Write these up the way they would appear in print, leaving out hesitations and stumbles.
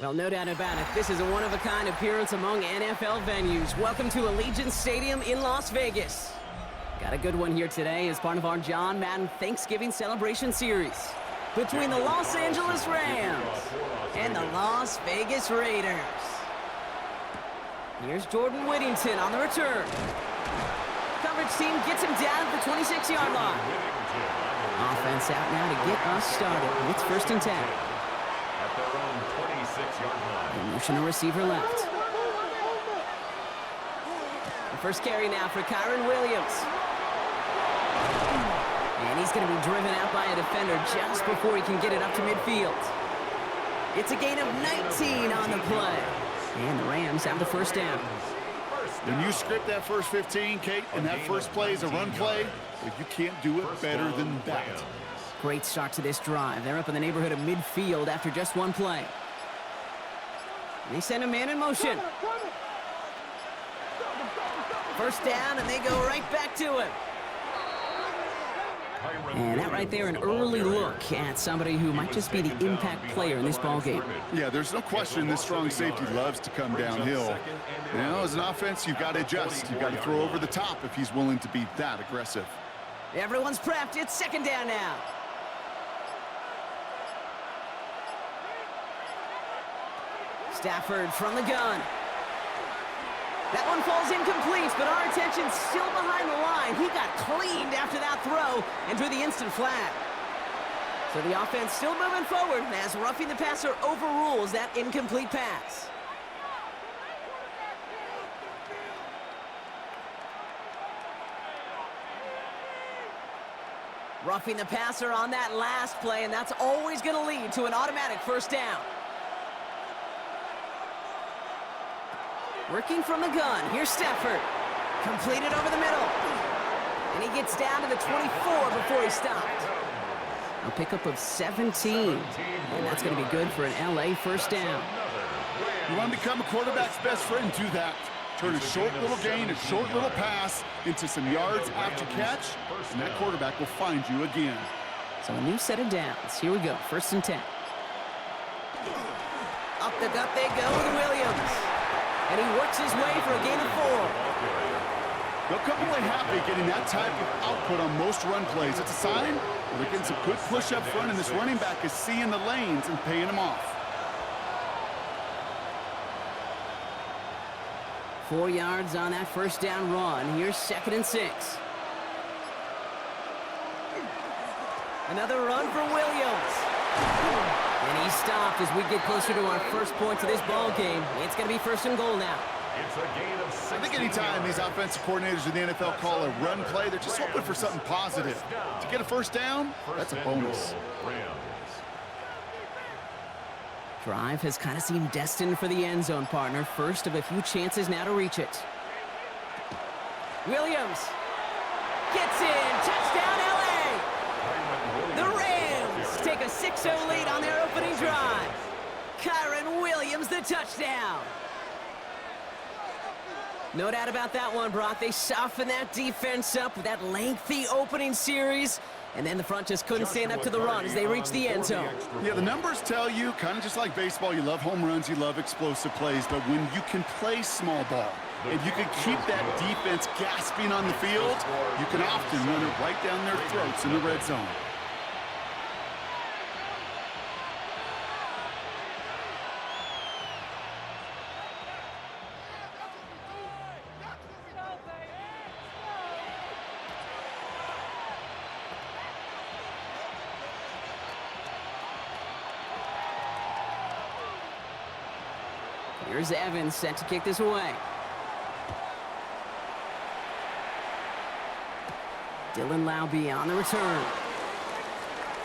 Well, no doubt about it. This is a one-of-a-kind appearance among NFL venues. Welcome to Allegiant Stadium in Las Vegas. Got a good one here today as part of our John Madden Thanksgiving Celebration Series between the Los Angeles Rams and the Las Vegas Raiders. Here's Jordan Whittington on the return. Coverage team gets him down at the 26-yard line. Offense out now to get us started. It's 1st and 10. At their own 26-yard line. Motion to receiver left. The first carry now for Kyren Williams. And he's going to be driven out by a defender just before he can get it up to midfield. It's a gain of 19 on the play. And the Rams have the first down. When you script that first 15, Kate, and that first play is a run play, you can't do it better than that. Great start to this drive. They're up in the neighborhood of midfield after just one play. They send a man in motion. First down, and they go right back to him. And that right there, an early look at somebody who might just be the impact player in this ballgame. Yeah, there's no question this strong safety loves to come downhill. You know, as an offense, you've got to adjust. You've got to throw over the top if he's willing to be that aggressive. Everyone's prepped. It's 2nd down now. Stafford from the gun. That one falls incomplete, but our attention's still behind the line. He got cleaned after that throw and drew the instant flag. So the offense still moving forward as roughing the passer overrules that incomplete pass. Roughing the passer on that last play, and that's always going to lead to an automatic first down. Working from the gun. Here's Stafford. Completed over the middle. And he gets down to the 24 before he stopped. A pickup of 17. And that's going to be good for an LA first down. You want to become a quarterback's best friend, do that. Turn a short little gain, a short little pass into some yards after catch, and that quarterback will find you again. So a new set of downs. Here we go. 1st and 10. Up the gut they go with Williams. And he works his way for a gain of 4. They'll come away happy getting that type of output on most run plays. It's a sign that they're getting some good push up front, and this running back is seeing the lanes and paying them off. 4 yards on that first down run. Here's 2nd and 6. Another run for Williams. And he stopped as we get closer to our first points of this ball game. It's going to be 1st and goal now. It's a gain of 6. I think anytime these offensive coordinators in the NFL call a run play, they're just hoping for something positive. To get a first down, that's a bonus. Drive has kind of seemed destined for the end zone, partner. First of a few chances now to reach it. Williams gets in. Touchdown, LA! The Rams take a 6-0 lead on their opening drive. Kyren Williams, the touchdown. No doubt about that one, Brock. They softened that defense up with that lengthy opening series, and then the front just couldn't stand up to the run as they reached the end zone. Yeah, the numbers tell you, kind of just like baseball, you love home runs, you love explosive plays, but when you can play small ball, and you can keep that defense gasping on the field, you can often run it right down their throats in the red zone. Here's Evans set to kick this away. Dylan Laube on the return.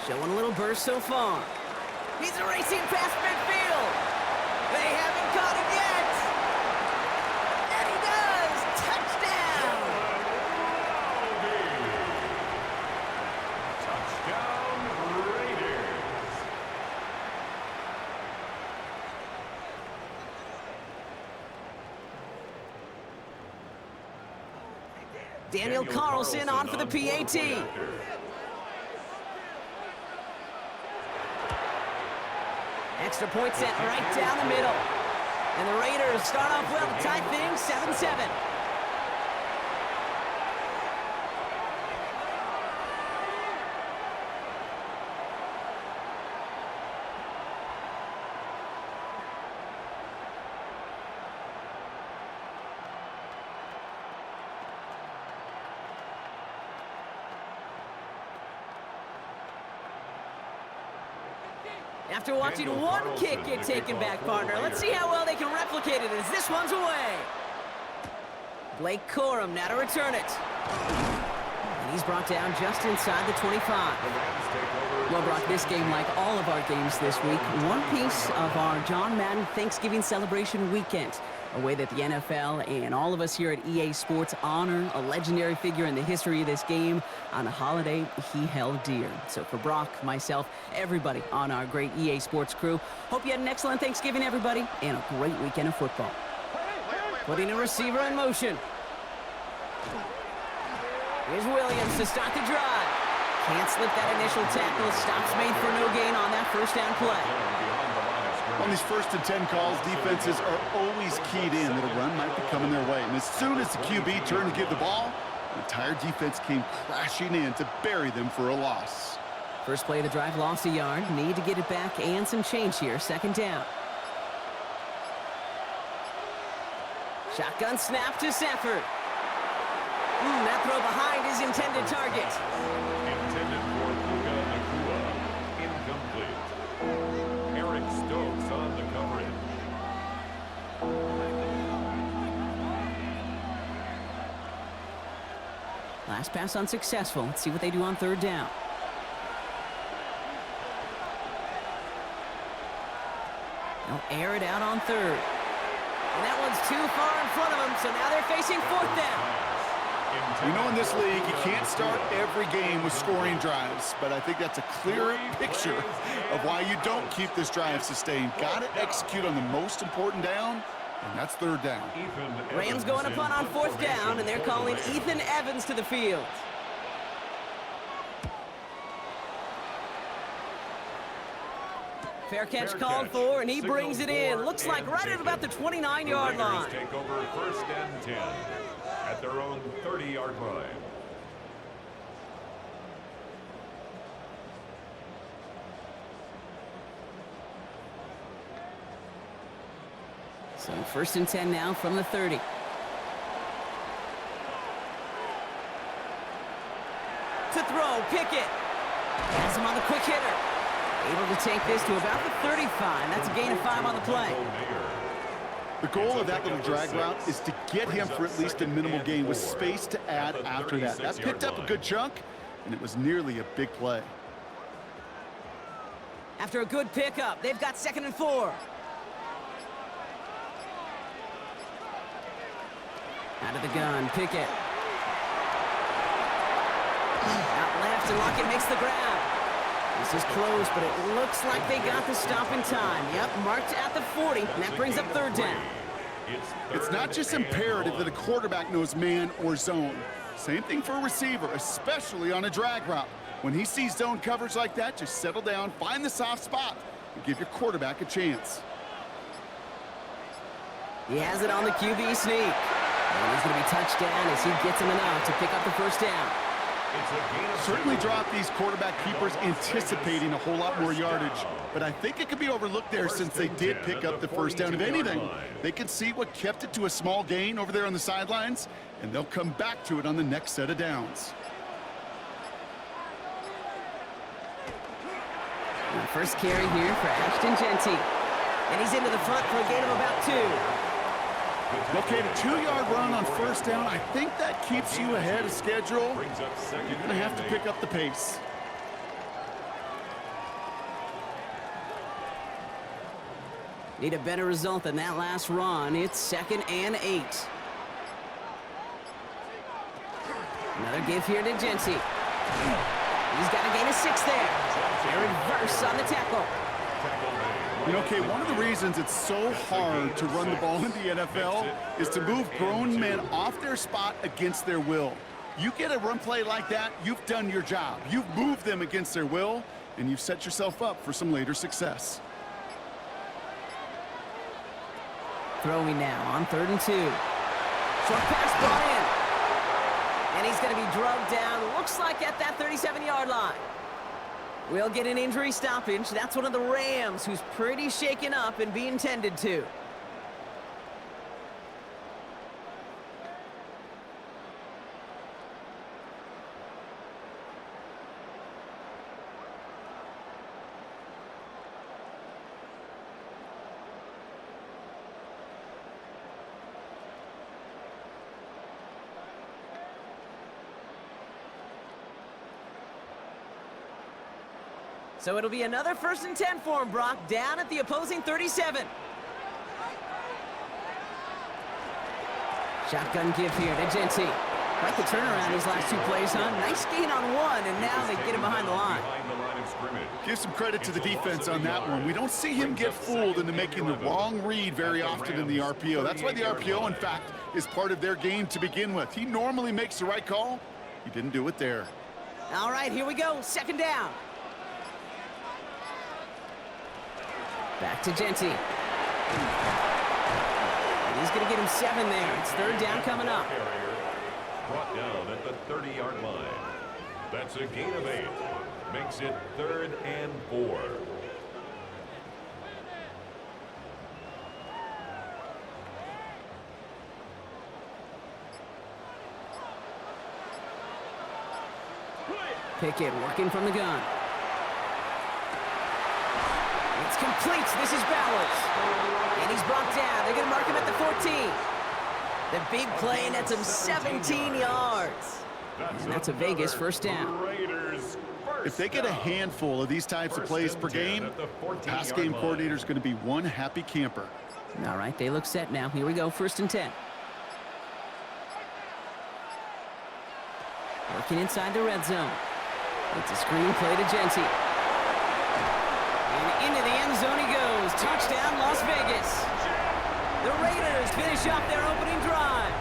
Showing a little burst so far. He's racing past midfield. They haven't caught him yet. And he does. Touchdown. Touchdown, Raiders. Daniel Carlson on for the PAT. Extra point sent right down the middle. And the Raiders start off well to tie things 7-7. After watching one kick get taken back, partner, let's see how well they can replicate it as this one's away. Blake Corum now to return it. And he's brought down just inside the 25. Well, Brock, this game, like all of our games this week, one piece of our John Madden Thanksgiving celebration weekend. A way that the NFL and all of us here at EA Sports honor a legendary figure in the history of this game on a holiday he held dear. So for Brock, myself, everybody on our great EA Sports crew, hope you had an excellent Thanksgiving, everybody, and a great weekend of football. Putting a receiver in motion. Here's Williams to start the drive. Can't slip that initial tackle. Stops made for no gain on that first down play. On these 1st and 10 calls, defenses are always keyed in that a run might be coming their way. And as soon as the QB turned to give the ball, the entire defense came crashing in to bury them for a loss. First play of the drive, lost a yard. Need to get it back and some change here. 2nd down. Shotgun snap to Sanford. That throw behind his intended target. Intended for Puka Nacua. Incomplete. Eric Stokes on the coverage. Last pass unsuccessful. Let's see what they do on 3rd down. They'll air it out on 3rd. And that one's too far in front of them, so now they're facing 4th down. You know, in this league, you can't start every game with scoring drives, but I think that's a clear picture of why you don't keep this drive sustained. Got to execute on the most important down, and that's 3rd down. Rams going to punt on 4th down, and they're calling Ethan Evans to the field. Fair catch called for, and he brings it in. Looks like right at about the 29-yard line. Take over 1st and 10 at their own 30-yard line. So 1st and 10 now from the 30. To throw, Pickett. Has him on the quick hitter. Able to take this to about the 35. That's a gain of 5 on the play. The goal of that little drag route is to get him for at least a minimal gain with space to add after that. That picked up a good chunk, and it was nearly a big play. After a good pickup, they've got 2nd and 4. Out of the gun, Pickett. Out left, and Lockett makes the grab. This is close, but it looks like they got the stop in time. Yep, marked at the 40, and that brings up 3rd down. It's not just imperative that a quarterback knows man or zone. Same thing for a receiver, especially on a drag route. When he sees zone coverage like that, just settle down, find the soft spot, and give your quarterback a chance. He has it on the QB sneak. And he's going to be touchdown as he gets him enough to pick up the 1st down. Certainly drop these quarterback keepers anticipating a whole lot more yardage, but I think it could be overlooked there since they did pick up the 1st down. If anything, they can see what kept it to a small gain over there on the sidelines, and they'll come back to it on the next set of downs. And the first carry here for Ashton Genty. And he's into the front for a gain of about 2. Okay, a 2-yard run on 1st down. I think that keeps you ahead of schedule. You're going to have to pick up the pace. Need a better result than that last run. It's 2nd and 8. Another give here to Genty. He's got a gain of 6 there. A reverse on the tackle. You know, okay, one of the reasons it's so hard to run the ball in the NFL is to move grown men off their spot against their will. You get a run play like that, you've done your job. You've moved them against their will, and you've set yourself up for some later success. Throwing now on 3rd and 2. Short pass brought in. And he's going to be drugged down, looks like at that 37-yard line. We'll get an injury stoppage. That's one of the Rams who's pretty shaken up and being tended to. So it'll be another 1st and 10 for him, Brock, down at the opposing 37. Shotgun give here to Genty. Quite the turnaround these last 2 plays, huh? Nice gain on 1, and now they get him behind the line. Give some credit to the defense on that one. We don't see him get fooled into making the wrong read very often in the RPO. That's why the RPO, in fact, is part of their game to begin with. He normally makes the right call. He didn't do it there. All right, here we go. 2nd down. Back to Genty. And he's going to get him 7 there. It's 3rd down coming up. Brought down at the 30-yard line. That's a gain of 8. Makes it 3rd and 4. Pickett working from the gun. It's complete. This is Bowers. And he's brought down. They're going to mark him at the 14. The big play nets him 17 yards. And that's a Vegas 1st down. If they get a handful of these types of plays per game, pass game coordinator is going to be one happy camper. All right, they look set now. Here we go, 1st and 10. Working inside the red zone. It's a screen play to Genty. And into the end zone he goes. Touchdown, Las Vegas. The Raiders finish off their opening drive.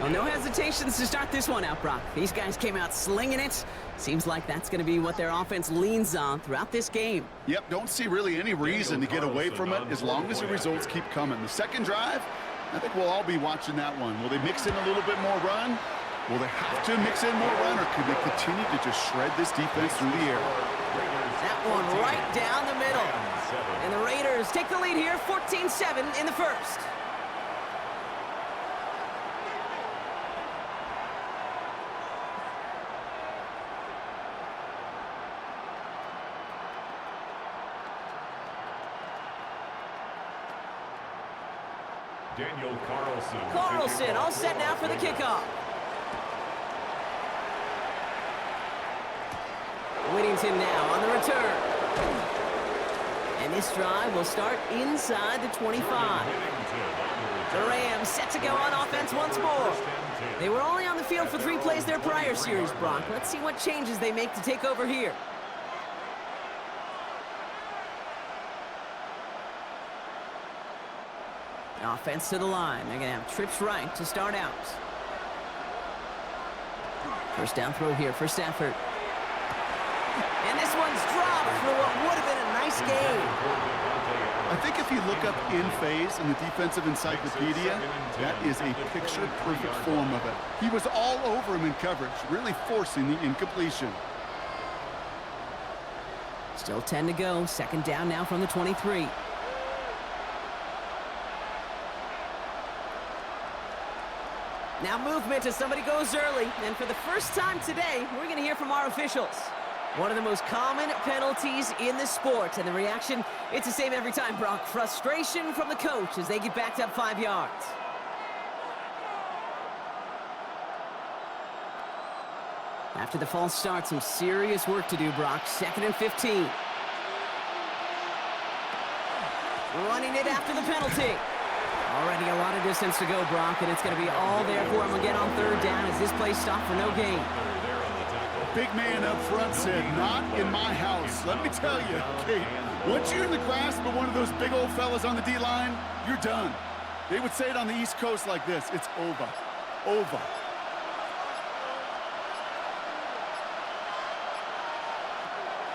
Well, no hesitations to start this one out, Brock. These guys came out slinging it. Seems like that's going to be what their offense leans on throughout this game. Yep, don't see really any reason to get away from it as long as the results keep coming. The second drive, I think we'll all be watching that one. Will they mix in a little bit more run? Will they have to mix in more run, or could they continue to just shred this defense through the air? That one right down the middle. And the Raiders take the lead here, 14-7 in the 1st. Daniel Carlson. Carlson all set now for the kickoff. Whittington now on the return. And this drive will start inside the 25. The Rams set to go on offense once more. They were only on the field for 3 plays their prior series, Brock. Let's see what changes they make to take over here. Offense to the line. They're going to have trips right to start out. 1st down throw here for Stafford. And this one's dropped for what would have been a nice game. I think if you look up in phase in the defensive encyclopedia, that is a picture-perfect form of it. He was all over him in coverage, really forcing the incompletion. Still 10 to go. 2nd down now from the 23. Now movement as somebody goes early. And for the first time today, we're going to hear from our officials. One of the most common penalties in the sport. And the reaction, it's the same every time, Brock. Frustration from the coach as they get backed up 5 yards. After the false start, some serious work to do, Brock. 2nd and 15. Running it after the penalty. Already a lot of distance to go, Brock, and it's going to be all there for him again on 3rd down as this play stopped for no gain. Big man up front said, not in my house. Let me tell you, Kate, once you're in the grasp of one of those big old fellas on the D-line, you're done. They would say it on the East Coast like this, it's over. Over.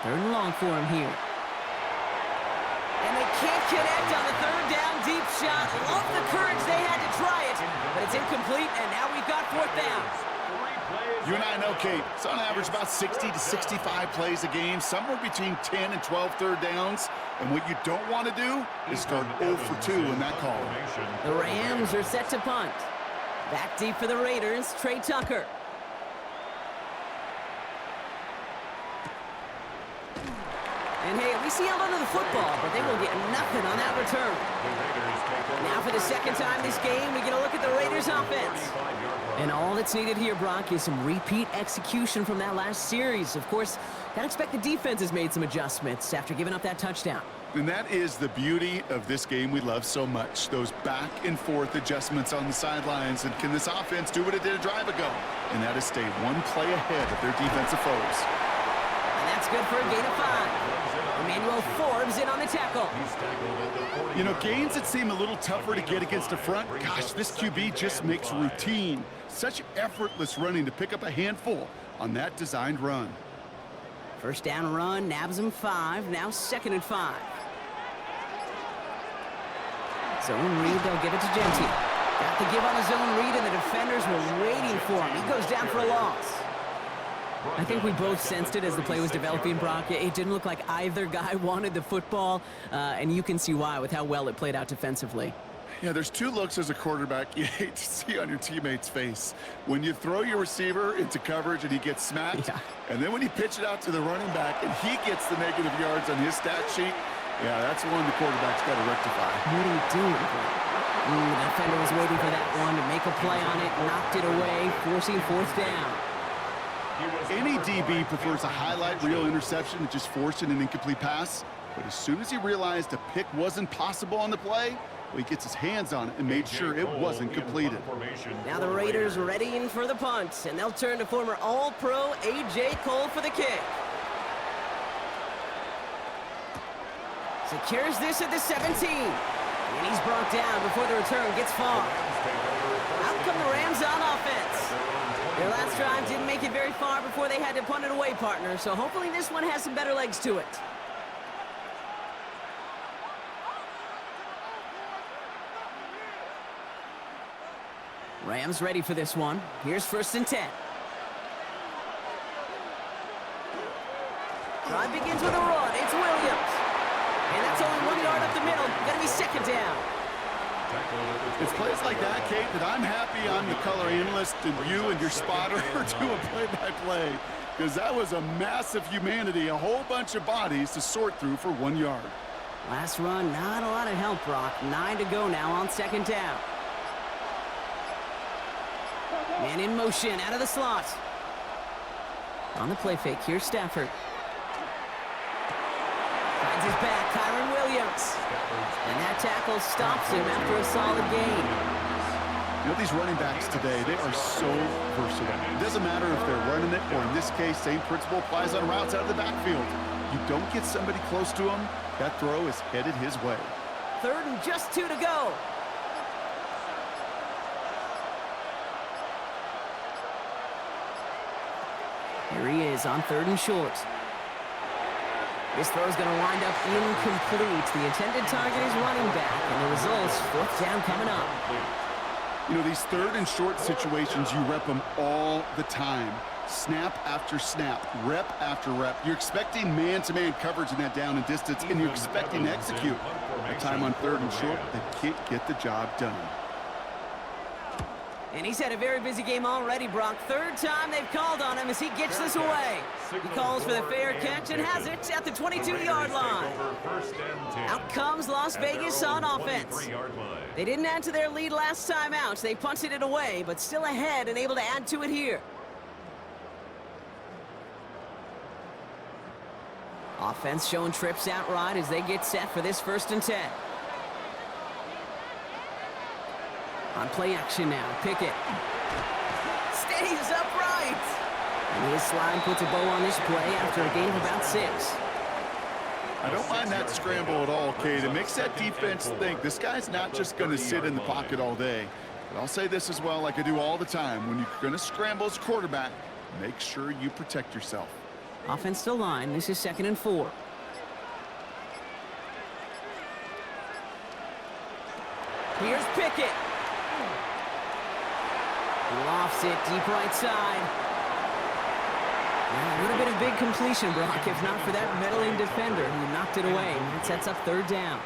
Third and long for him here. And they can't connect on the third down deep shot. Love the courage they had to try it, but it's incomplete, and now we've got fourth down. You and I know, Kate, it's on average about 60 to 65 plays a game, somewhere between 10 and 12 third downs. And what you don't want to do is start 0 for 2 in that call. The Rams are set to punt. Back deep for the Raiders, Trey Tucker. And hey, at least he held onto the football, but they will get nothing on that return. Now for the second time this game, we get a look at the Raiders offense. And all that's needed here, Brock, is some repeat execution from that last series. Of course, gotta expect the defense has made some adjustments after giving up that touchdown. And that is the beauty of this game we love so much, those back and forth adjustments on the sidelines. And can this offense do what it did a drive ago? And that is stay one play ahead of their defensive foes. And that's good for a gain of 5. Emmanuel Forbes in on the tackle. You know, gains that seem a little tougher to get against the front, gosh, this QB just makes routine. Such effortless running to pick up a handful on that designed run. First down run, nabs him 5, now 2nd and 5. Zone read, they'll give it to Genty. Got the give on the zone read, and the defenders were waiting for him. He goes down for a loss. I think we both sensed it as the play was developing, Brock. It didn't look like either guy wanted the football, and you can see why with how well it played out defensively. Yeah, there's 2 looks as a quarterback you hate to see on your teammate's face. When you throw your receiver into coverage and he gets smacked, and then when you pitch it out to the running back and he gets the negative yards on his stat sheet, yeah, that's one the quarterback's got to rectify. What are you doing, bro? The defender was waiting for that one to make a play on it, knocked it away, forcing 4th down. Any DB prefers a highlight reel interception to just forcing an incomplete pass. But as soon as he realized a pick wasn't possible on the play, well, he gets his hands on it and made sure it wasn't completed. Now the Raiders readying for the punt, and they'll turn to former All-Pro A.J. Cole for the kick. Secures this at the 17. And he's brought down before the return gets far. Out come the Rams on offense. Their last drive didn't make it very far before they had to punt it away, partner, so hopefully this one has some better legs to it. Rams ready for this one. Here's 1st and 10. Drive begins with a run. It's Williams. And that's only 1 yard up the middle. Gonna be 2nd down. It's plays like that, Kate, that I'm happy I'm the color analyst and you and your spotter are doing play-by-play. Because that was a massive humanity, a whole bunch of bodies to sort through for 1 yard. Last run, not a lot of help, Brock. 9 to go now on 2nd down. Man in motion, out of the slot. On the play fake, here's Stafford. Finds his back, Kyron Williams. And that tackle stops him after a solid gain. You know, these running backs today, they are so versatile. It doesn't matter if they're running it, or in this case, same principle applies on routes out of the backfield. You don't get somebody close to him, that throw is headed his way. 3rd and just 2 to go. Here he is on 3rd and short. This throw is going to wind up incomplete. The intended target is running back, and the result's 4th down coming up. You know, these 3rd and short situations, you rep them all the time. Snap after snap, rep after rep. You're expecting man-to-man coverage in that down and distance, and you're expecting to execute. That time on 3rd and short, they can't get the job done. And he's had a very busy game already, Brock. 3rd time they've called on him as he gets this away. He calls for the fair catch and has it at the 22-yard line. Out comes Las Vegas on offense. They didn't add to their lead last time out. They punted it away, but still ahead and able to add to it here. Offense showing trips out right as they get set for this 1st and 10. On play action now, Pickett stays upright. And his slide puts a bow on this play after a gain of about 6. I don't mind that scramble at all, Kate. It makes that defense think this guy's not just going to sit in the pocket all day. But I'll say this as well, like I do all the time. When you're going to scramble as a quarterback, make sure you protect yourself. Offense to line. This is 2nd and 4. Here's Pickett. He lofts it deep right side. Well, would have been a big completion, Brock, if not for that meddling defender who knocked it away. And that sets up third down.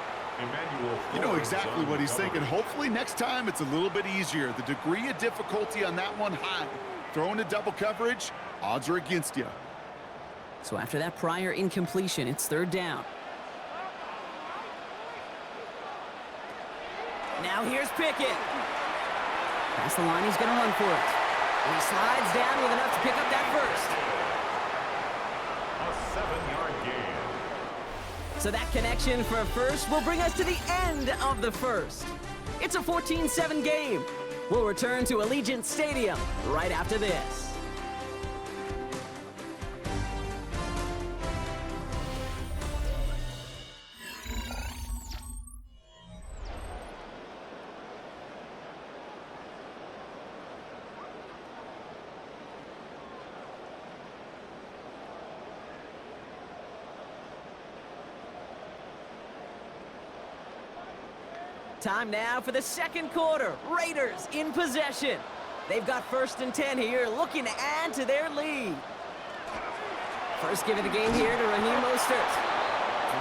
You know exactly what he's thinking. Hopefully next time it's a little bit easier. The degree of difficulty on that one high. Throwing to double coverage, odds are against you. So after that prior incompletion, it's third down. Now here's Pickett. Past the line, he's going to run for it. And he slides down with enough to pick up that first. A 7-yard gain. So that connection for a first will bring us to the end of the first. It's a 14-7 game. We'll return to Allegiant Stadium right after this. Time now for the second quarter. Raiders in possession. They've got 1st and 10 here, looking to add to their lead. First give of the game here to Raheem Mostert.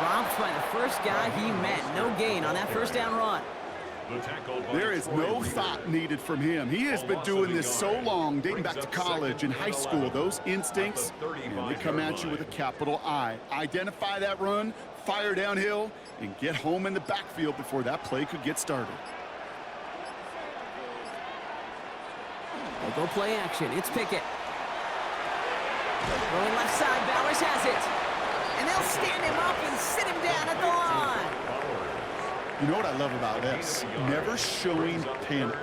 Dropped by the first guy he met. No gain on that first down run. There is no thought needed from him. He has been doing this so long, dating back to college and high school. Those instincts, and they come at you with a capital I. Identify that run, fire downhill, and get home in the backfield before that play could get started. They'll go play action. It's Pickett. Throwing left side, Bowers has it. And they'll stand him up and sit him down at the line. You know what I love about this? Never showing panic.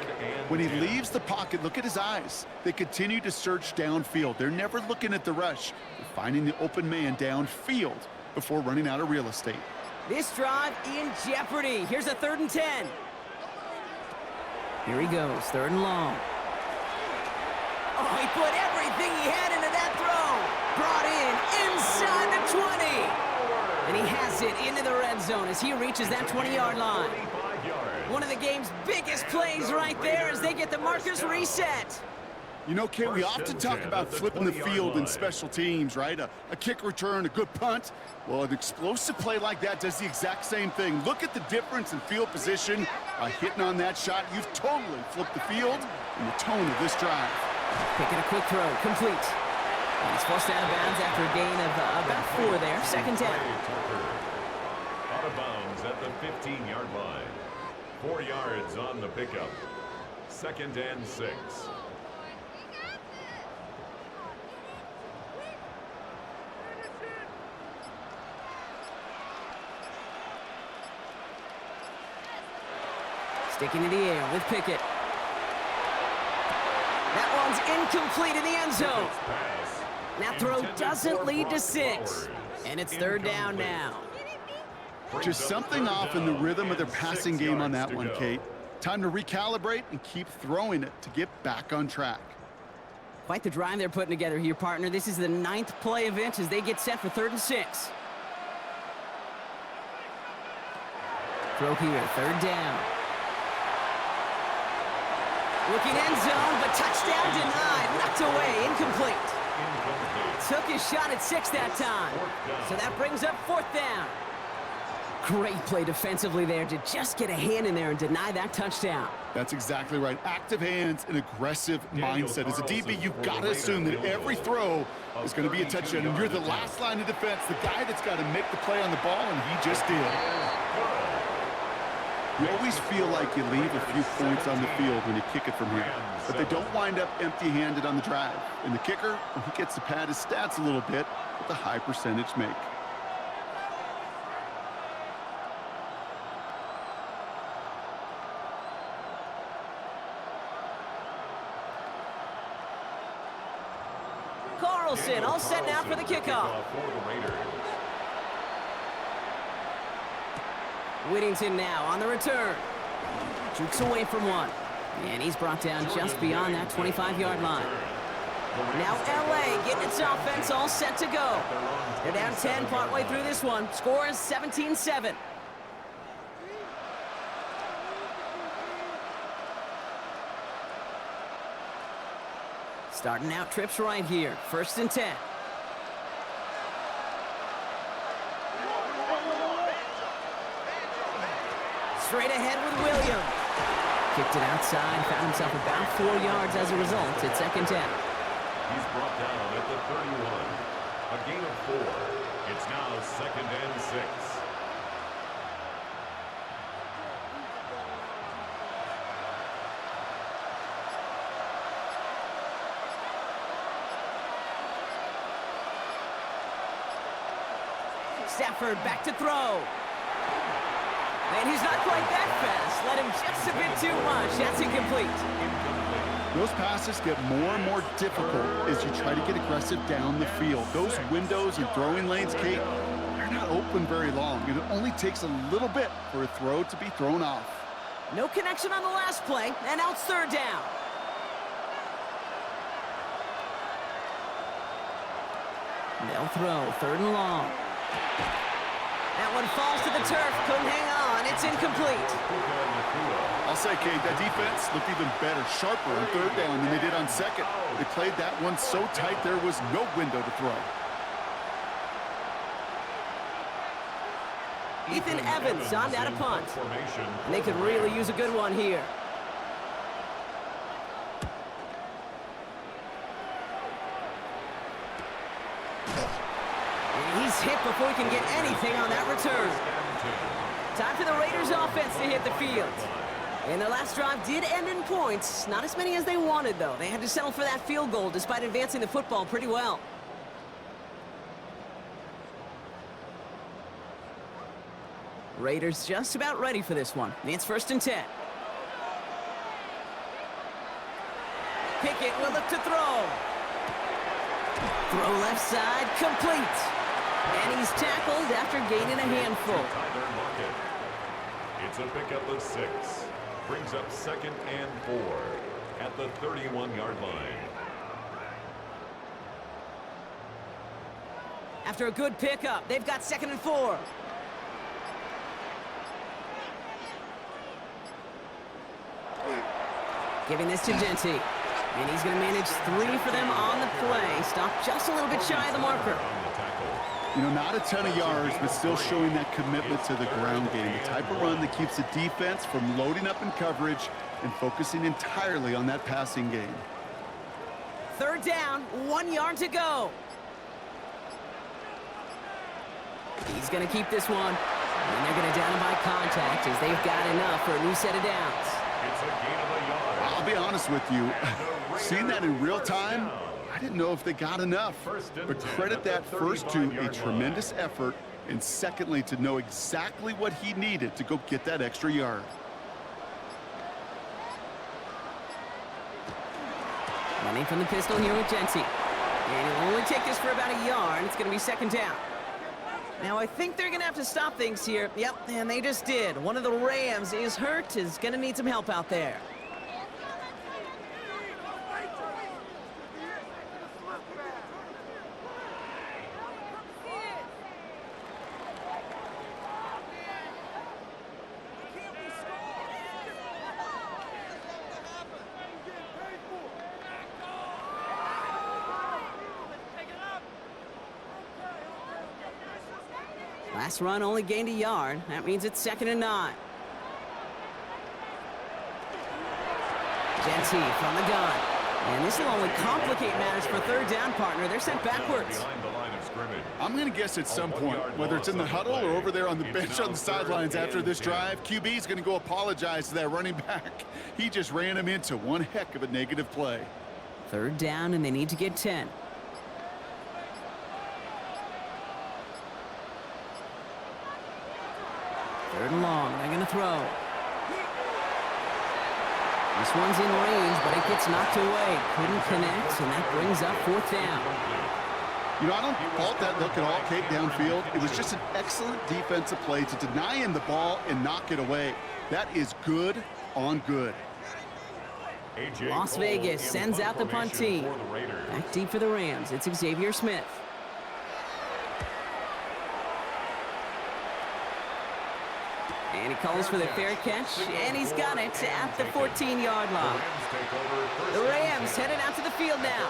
When he leaves the pocket, look at his eyes. They continue to search downfield. They're never looking at the rush. They're finding the open man downfield before running out of real estate. This drive in jeopardy. Here's a 3rd and 10. Here he goes, 3rd and long. Oh, he put everything he had into that throw. Brought in inside the 20. And he has it into the red zone as he reaches that 20-yard line. One of the game's biggest plays right there as they get the markers reset. You know, Kate, we often talk about flipping the field in special teams, right? A kick return, a good punt. Well, an explosive play like that does the exact same thing. Look at the difference in field position. Hitting on that shot, you've totally flipped the field and the tone of this drive. Picking a quick throw, complete. And he's forced out of bounds after a gain of about 4 there. 2nd down. Out of bounds at the 15-yard line. 4 yards on the pickup. 2nd and 6. Sticking in the air with Pickett. That one's incomplete in the end zone. That throw doesn't lead to 6. And it's 3rd down now. Just something off in the rhythm of their passing game on that one, Kate. Time to recalibrate and keep throwing it to get back on track. Quite the drive they're putting together here, partner. This is the 9th play event as they get set for 3rd and 6. Throw here, 3rd down. Looking end zone, but touchdown denied. Knocked away, incomplete. Took his shot at 6 that time. So that brings up 4th down. Great play defensively there to just get a hand in there and deny that touchdown. That's exactly right. Active hands and aggressive mindset. As a DB, you've got to assume that every throw is going to be a touchdown. And you're the last line of defense, the guy that's got to make the play on the ball, and he just did. You always feel like you leave a few points on the field when you kick it from here. But they don't wind up empty-handed on the drive. And the kicker, he gets to pad his stats a little bit with a high percentage make. Carlson all set now for the kickoff. Whittington now on the return. Jukes away from one. And he's brought down just beyond that 25-yard line. Now LA getting its offense all set to go. They're down 10 partway through this one. Score is 17-7. Starting out trips right here. 1st and 10. Straight ahead with Williams. Kicked it outside, found himself about 4 yards as a result. It's 2nd down. He's brought down at the 31. A gain of 4. It's now 2nd and 6. Stafford back to throw. And he's not quite that fast. Let him just a bit too much. That's incomplete. Those passes get more and more difficult as you try to get aggressive down the field. Those windows and throwing lanes, Kate, they're not open very long. And it only takes a little bit for a throw to be thrown off. No connection on the last play, and now it's 3rd down. They'll throw 3rd and long. That one falls to the turf. Couldn't hang on. It's incomplete. I'll say, Kate, that defense looked even better, sharper on 3rd down than they did on 2nd. They played that one so tight there was no window to throw. Ethan Evans on that a punt. And they could really use a good one here. He's hit before he can get anything on that return. Time for the Raiders offense to hit the field. And their last drive did end in points. Not as many as they wanted, though. They had to settle for that field goal despite advancing the football pretty well. Raiders just about ready for this one. It's 1st and 10. Pickett will look to throw. Throw left side, complete. And he's tackled after gaining a handful. It's a pickup of 6. Brings up 2nd and 4 at the 31-yard line. After a good pickup, they've got 2nd and 4. Giving this to Genty. And he's going to manage 3 for them on the play. Stopped just a little bit shy of the marker. You know, not a ton of yards, but still showing that commitment to the ground game. The type of run that keeps the defense from loading up in coverage and focusing entirely on that passing game. 3rd down, 1 yard to go. He's going to keep this one. And they're going to down him by contact as they've got enough for a new set of downs. It's a gain of a yard. I'll be honest with you. Seeing that in real time, I didn't know if they got enough. But credit that first to a tremendous effort, and secondly to know exactly what he needed to go get that extra yard. Running from the pistol here with Genty. And he'll only take this for about a yard. It's going to be 2nd down. Now, I think they're going to have to stop things here. Yep, and they just did. One of the Rams is hurt, is going to need some help out there. Last run only gained a yard. That means it's 2nd and 9. Genty from the gun. And this will only complicate matters for 3rd down, partner. They're sent backwards. I'm going to guess at some point, whether it's in the huddle or over there on the bench on the sidelines after this drive, QB is going to go apologize to that running back. He just ran him into one heck of a negative play. 3rd down, and they need to get 10. Third and long. They're going to throw. This one's in range, but it gets knocked away. Couldn't connect, and that brings up 4th down. You know, I don't fault that look at all, Kate, downfield. It was just an excellent defensive play to deny him the ball and knock it away. That is good on good. Las Vegas sends out the punt team. Back deep for the Rams. It's Xavier Smith. And he calls for the fair catch, and he's got it at the 14-yard line. The Rams headed out to the field now.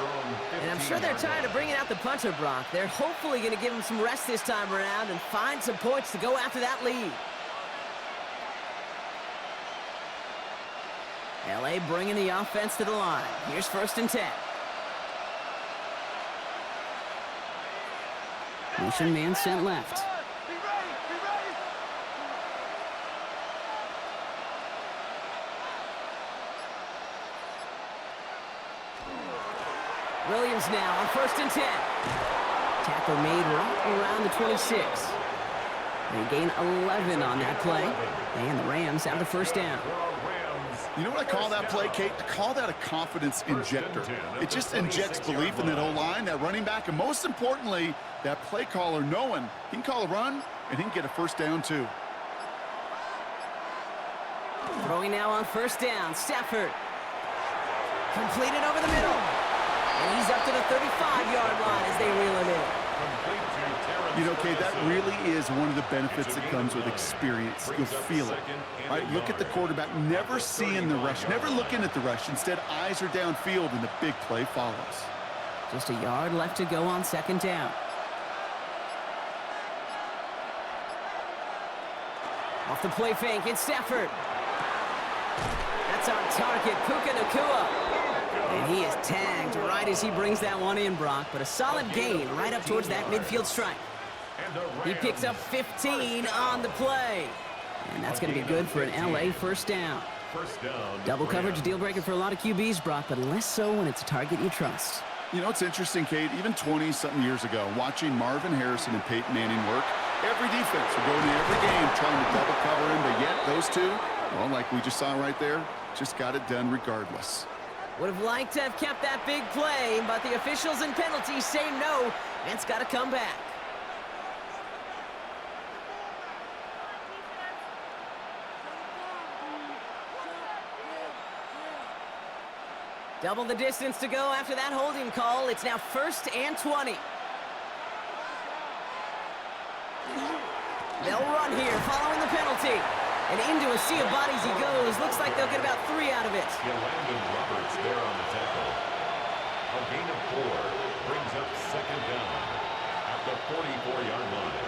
And I'm sure they're tired of bringing out the punter, Brock. They're hopefully going to give him some rest this time around and find some points to go after that lead. L.A. bringing the offense to the line. Here's 1st and 10. Motion man sent left. Williams now on 1st and 10. Tackle made right around the 26. They gain 11 on that play. And the Rams have the 1st down. You know what I call that play, Kate? I call that a confidence injector. It just injects belief in that O-line, that running back, and most importantly, that play caller knowing he can call a run and he can get a 1st down too. Throwing now on 1st down. Stafford. Completed over the middle. And he's up to the 35-yard line as they reel him in. You know, Kate, that really is one of the benefits that comes with experience. You'll feel it. All right, look at the quarterback, never seeing the rush, never looking at the rush. Instead, eyes are downfield, and the big play follows. Just a yard left to go on 2nd down. Off the play fake, it's Stafford. That's on target, Puka Nacua. And he is tagged right as he brings that one in, Brock. But a solid gain right up towards that midfield strike. He picks up 15 on the play. And that's going to be good for an L.A. 1st down. Double coverage deal breaker for a lot of QBs, Brock, but less so when it's a target you trust. You know, it's interesting, Kate, even 20-something years ago, watching Marvin Harrison and Peyton Manning work, every defense would go into every game trying to double cover him, but yet those two, well, like we just saw right there, just got it done regardless. Would have liked to have kept that big play, but the officials and penalties say no, and it's got to come back. Double the distance to go after that holding call. It's now 1st and 20. They'll run here following the penalty. And into a sea of bodies he goes. Looks like they'll get about 3 out of it. Landon Roberts there on the tackle. A gain of 4 brings up 2nd down at the 44-yard line.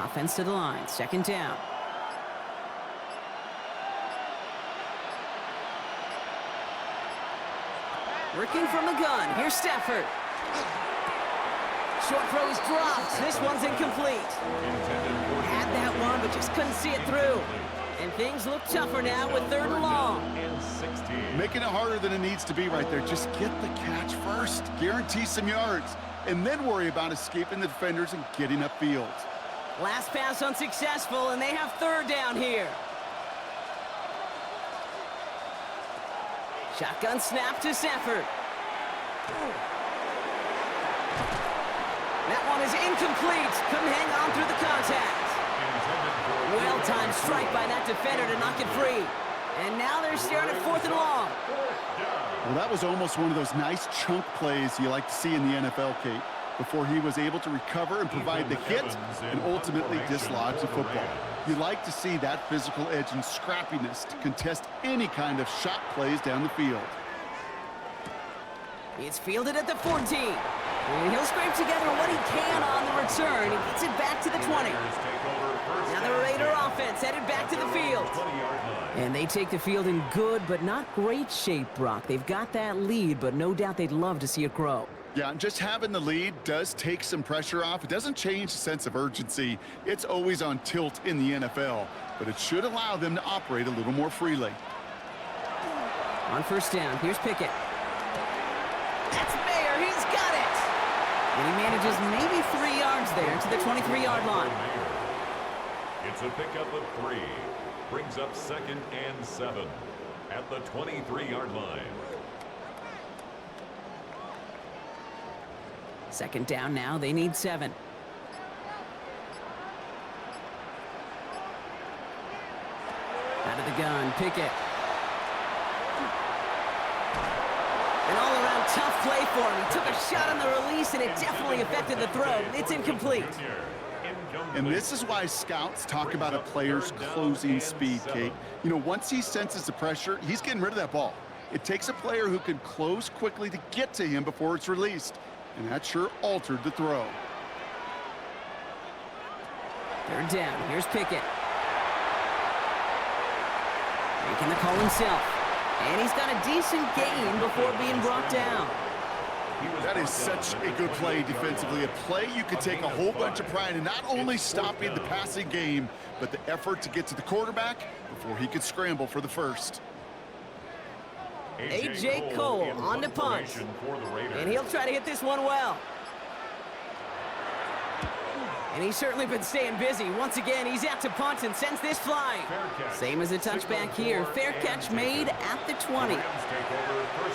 Offense to the line. 2nd down. Working from the gun. Here's Stafford. Short throw is dropped. This one's incomplete. Had that one, but just couldn't see it through. And things look tougher now with 3rd and long. Making it harder than it needs to be right there. Just get the catch first. Guarantee some yards. And then worry about escaping the defenders and getting upfield. Last pass unsuccessful, and they have 3rd down here. Shotgun snap to Stafford. That one is incomplete. Couldn't hang on through the contact. Well-timed strike by that defender to knock it free. And now they're staring at 4th and long. Well, that was almost one of those nice chunk plays you like to see in the NFL, Kate, before he was able to recover and provide the hit and ultimately dislodge the football. You like to see that physical edge and scrappiness to contest any kind of shot plays down the field. It's fielded at the 14. And he'll scrape together what he can on the return. He gets it back to the 20. Now the Raider offense headed back to the field. And they take the field in good but not great shape, Brock. They've got that lead, but no doubt they'd love to see it grow. Yeah, just having the lead does take some pressure off. It doesn't change the sense of urgency. It's always on tilt in the NFL, but it should allow them to operate a little more freely. On 1st down, here's Pickett. That's Mayer, he's got it! And he manages maybe 3 yards there to the 23-yard line. It's a pickup of 3. Brings up 2nd and 7 at the 23-yard line. 2nd down now, they need 7. Out of the gun, Pickett. An all-around tough play for him. He took a shot on the release, and it definitely affected the throw. It's incomplete. And this is why scouts talk about a player's closing speed, Kate. You know, once he senses the pressure, he's getting rid of that ball. It takes a player who can close quickly to get to him before it's released. And that sure altered the throw. Third down. Here's Pickett. Making the call himself. And he's got a decent gain before being brought down. That is such a good play defensively. A play you could take a whole bunch of pride in not only stopping the passing game, but the effort to get to the quarterback before he could scramble for the first. A.J. Cole on the punt. And he'll try to hit this one well. And he's certainly been staying busy. Once again, he's out to punt and sends this flying. Same as a touchback here. Fair catch made at the 20.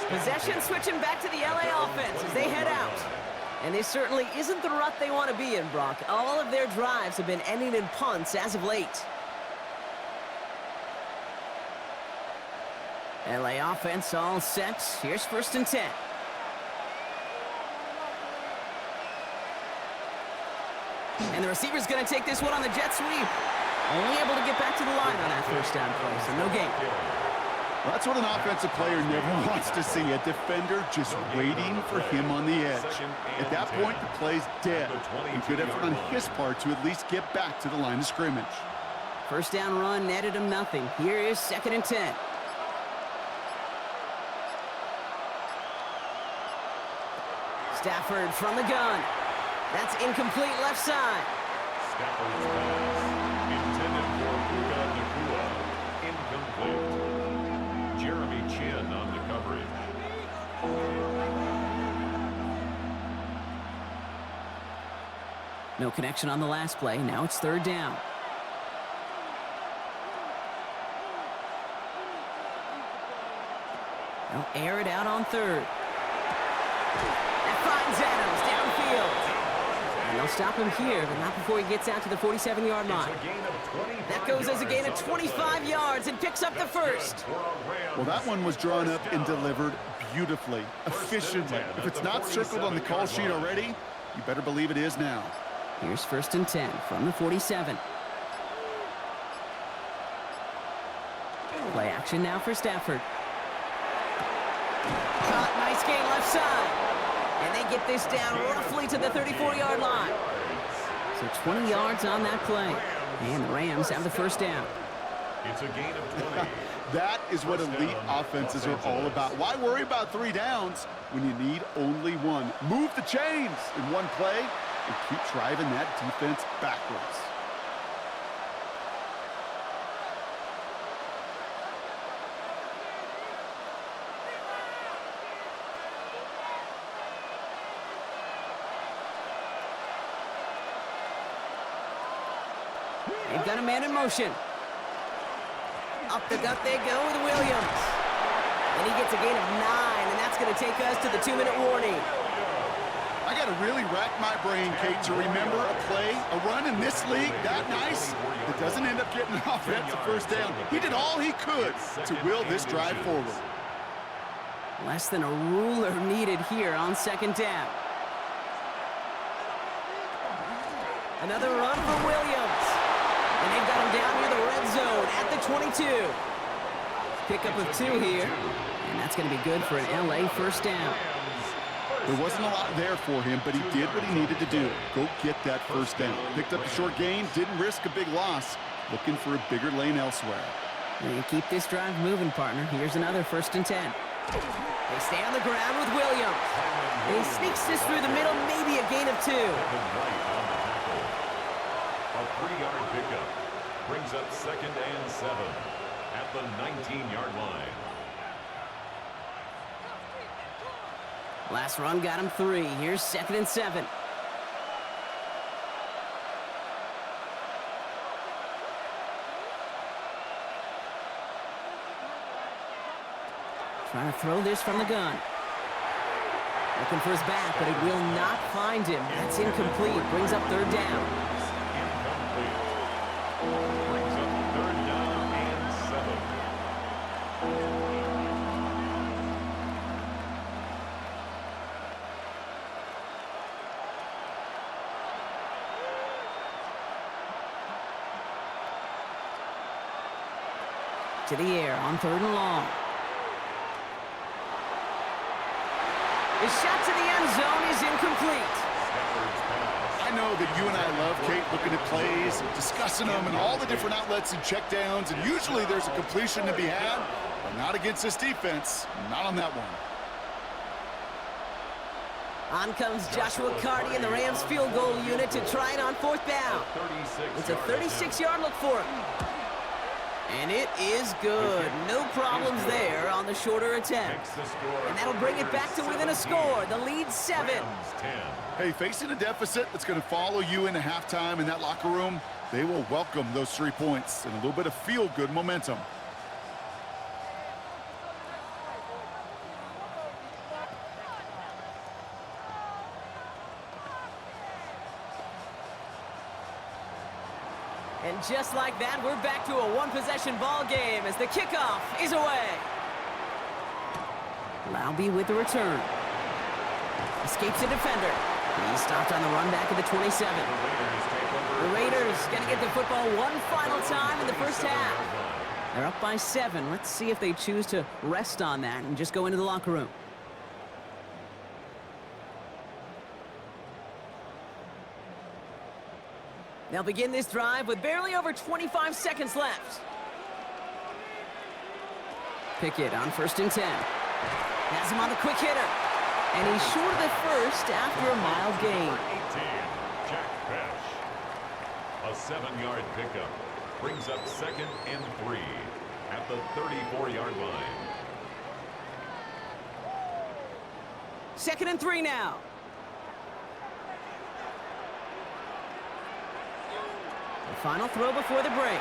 Possession switching back to the LA offense as they head out. And this certainly isn't the rut they want to be in, Brock. All of their drives have been ending in punts as of late. LA offense all set. Here's 1st and 10. And the receiver's going to take this one on the jet sweep. Only able to get back to the line on that first down play, so no gain. Well, that's what an offensive player never wants to see, a defender just waiting for him on the edge. At that point, the play's dead. And good effort on his part to at least get back to the line of scrimmage. First down run netted him nothing. Here is 2nd and 10. Stafford from the gun. That's incomplete left side. Stafford's pass intended for Puka Nacua. Incomplete. Jeremy Chin on the coverage. No connection on the last play. Now it's 3rd down. They'll air it out on 3rd. That finds Adams downfield. And they'll stop him here, but not before he gets out to the 47-yard line. That goes as a gain of 25 yards and picks up the first. Well, that one was drawn up and delivered beautifully, efficiently. If it's not circled on the call sheet already, you better believe it is now. Here's 1st and 10 from the 47. Play action now for Stafford. Caught, nice gain left side. And they get this down roughly to the 34-yard line. So 20 yards on that play. And the Rams have the first down. It's a gain of 20. That is what elite offenses are all about. Why worry about 3 downs when you need only one? Move the chains in one play and keep driving that defense backwards. They've got a man in motion. Up the gut they go with Williams. And he gets a gain of 9, and that's going to take us to the 2-minute warning. I got to really rack my brain, Kate, to remember a play, a run in this league that nice that doesn't end up getting an offensive first down. He did all he could to will this drive forward. Less than a ruler needed here on 2nd down. Another run for Williams. And they've got him down near the red zone at the 22. Pickup of 2 here. And that's going to be good for an LA first down. There wasn't a lot there for him, but he did what he needed to do. Go get that first down. Picked up a short gain, didn't risk a big loss. Looking for a bigger lane elsewhere. And keep this drive moving, partner. Here's another 1st and 10. They stay on the ground with Williams. And he sneaks this through the middle, maybe a gain of 2. A 3-yard pickup brings up 2nd and 7 at the 19-yard line. Last run got him 3. Here's 2nd and 7. Trying to throw this from the gun. Looking for his back, but it will not find him. That's incomplete. Brings up 3rd down. Brings up 3rd down and 7. To the air on 3rd and long. His shot to the end zone is incomplete. I know that you and I love, Kate, looking at plays, and discussing them, and all the different outlets and checkdowns, and usually there's a completion to be had, but not against this defense. Not on that one. On comes Joshua Carty and the Rams field goal unit to try it on 4th down. It's a 36-yard look for him. And it is good. No problems there on the shorter attempt. And that'll bring it back to within a score. The lead's 7. Hey, facing a deficit that's going to follow you into halftime in that locker room, they will welcome those 3 points and a little bit of feel-good momentum. And just like that, we're back to a one-possession ball game as the kickoff is away. Laube with the return. Escapes a defender. He's stopped on the run back at the 27. The Raiders going to get the football one final time in the first half. They're up by 7. Let's see if they choose to rest on that and just go into the locker room. They'll begin this drive with barely over 25 seconds left. Pickett on 1st and 10. Has him on the quick hitter. And he's short of the first after a mild gain. 18, Jack Pesh. A 7-yard pickup brings up 2nd and 3 at the 34-yard line. 2nd and 3 now. The final throw before the break.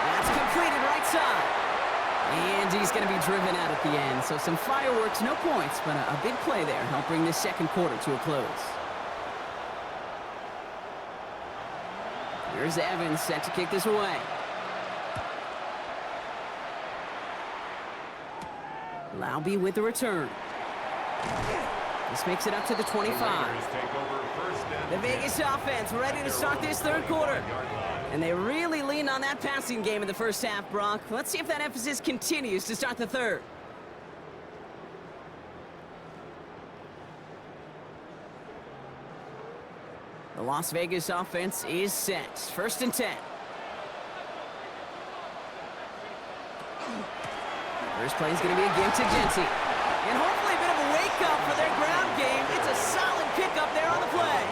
That's completed right side. And he's going to be driven out at the end. So some fireworks, no points, but a big play there. Help bring this second quarter to a close. Here's Evans set to kick this away. Laube with the return. This makes it up to the 25. The Vegas offense ready to start this third quarter. And they really leaned on that passing game in the first half, Brock. Let's see if that emphasis continues to start the third. The Las Vegas offense is set. 1st and 10. First play is going to be a give to Genty. And hopefully a bit of a wake-up for their ground game. It's a solid pickup there on the play.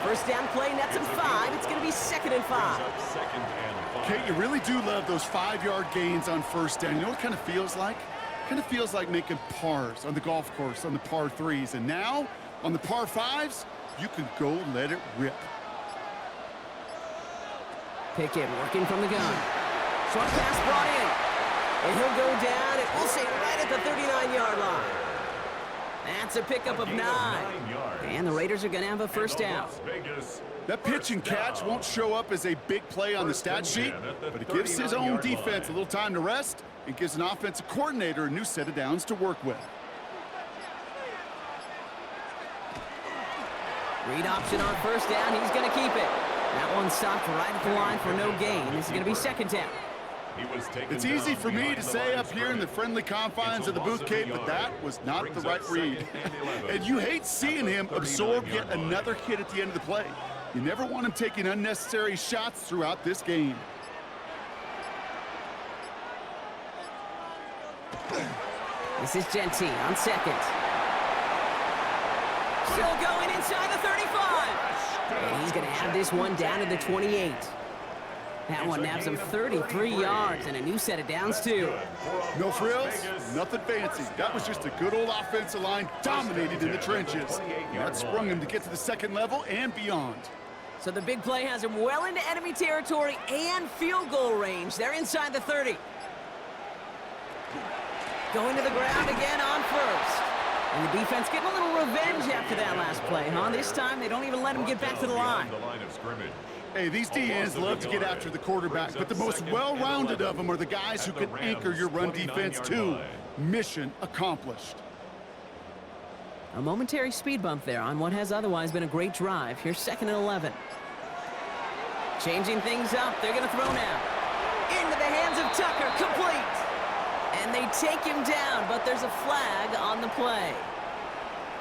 First down play nets him 5. It's going to be 2nd and 5. Kate, you really do love those 5-yard gains on first down. You know what it kind of feels like? It kind of feels like making pars on the golf course on the par 3s. And now, on the par 5s, you can go let it rip. Pickett working from the gun. Short pass brought in. And he'll go down, and we'll say right at the 39-yard line. That's a pickup of 9. And the Raiders are going to have a first down. That pitch and catch won't show up as a big play on the stat sheet, but it gives his own defense a little time to rest and gives an offensive coordinator a new set of downs to work with. Read option on first down. He's going to keep it. That one stopped right at the line for no gain. This is going to be 2nd down. It's easy for me to say up here in the friendly confines of the booth, Kate, but that was not the right read. And you hate seeing him absorb yet another hit at the end of the play. You never want him taking unnecessary shots throughout this game. This is Genty on 2nd. Still going inside the 35. And he's going to have this one down to the 28. That one nabs him 33 yards and a new set of downs, too. No frills, nothing fancy. That was just a good old offensive line dominated in the trenches. And that sprung him to get to the 2nd level and beyond. So the big play has him well into enemy territory and field goal range. They're inside the 30. Going to the ground again on first. And the defense getting a little revenge after that last play, huh? This time they don't even let him get back to the line. Hey, these DNs love to get after the quarterback, but the most well-rounded of them are the guys who can anchor your run defense too. Mission accomplished. A momentary speed bump there on what has otherwise been a great drive. Here's 2nd and 11. Changing things up. They're going to throw now. Into the hands of Tucker. Complete. And they take him down, but there's a flag on the play.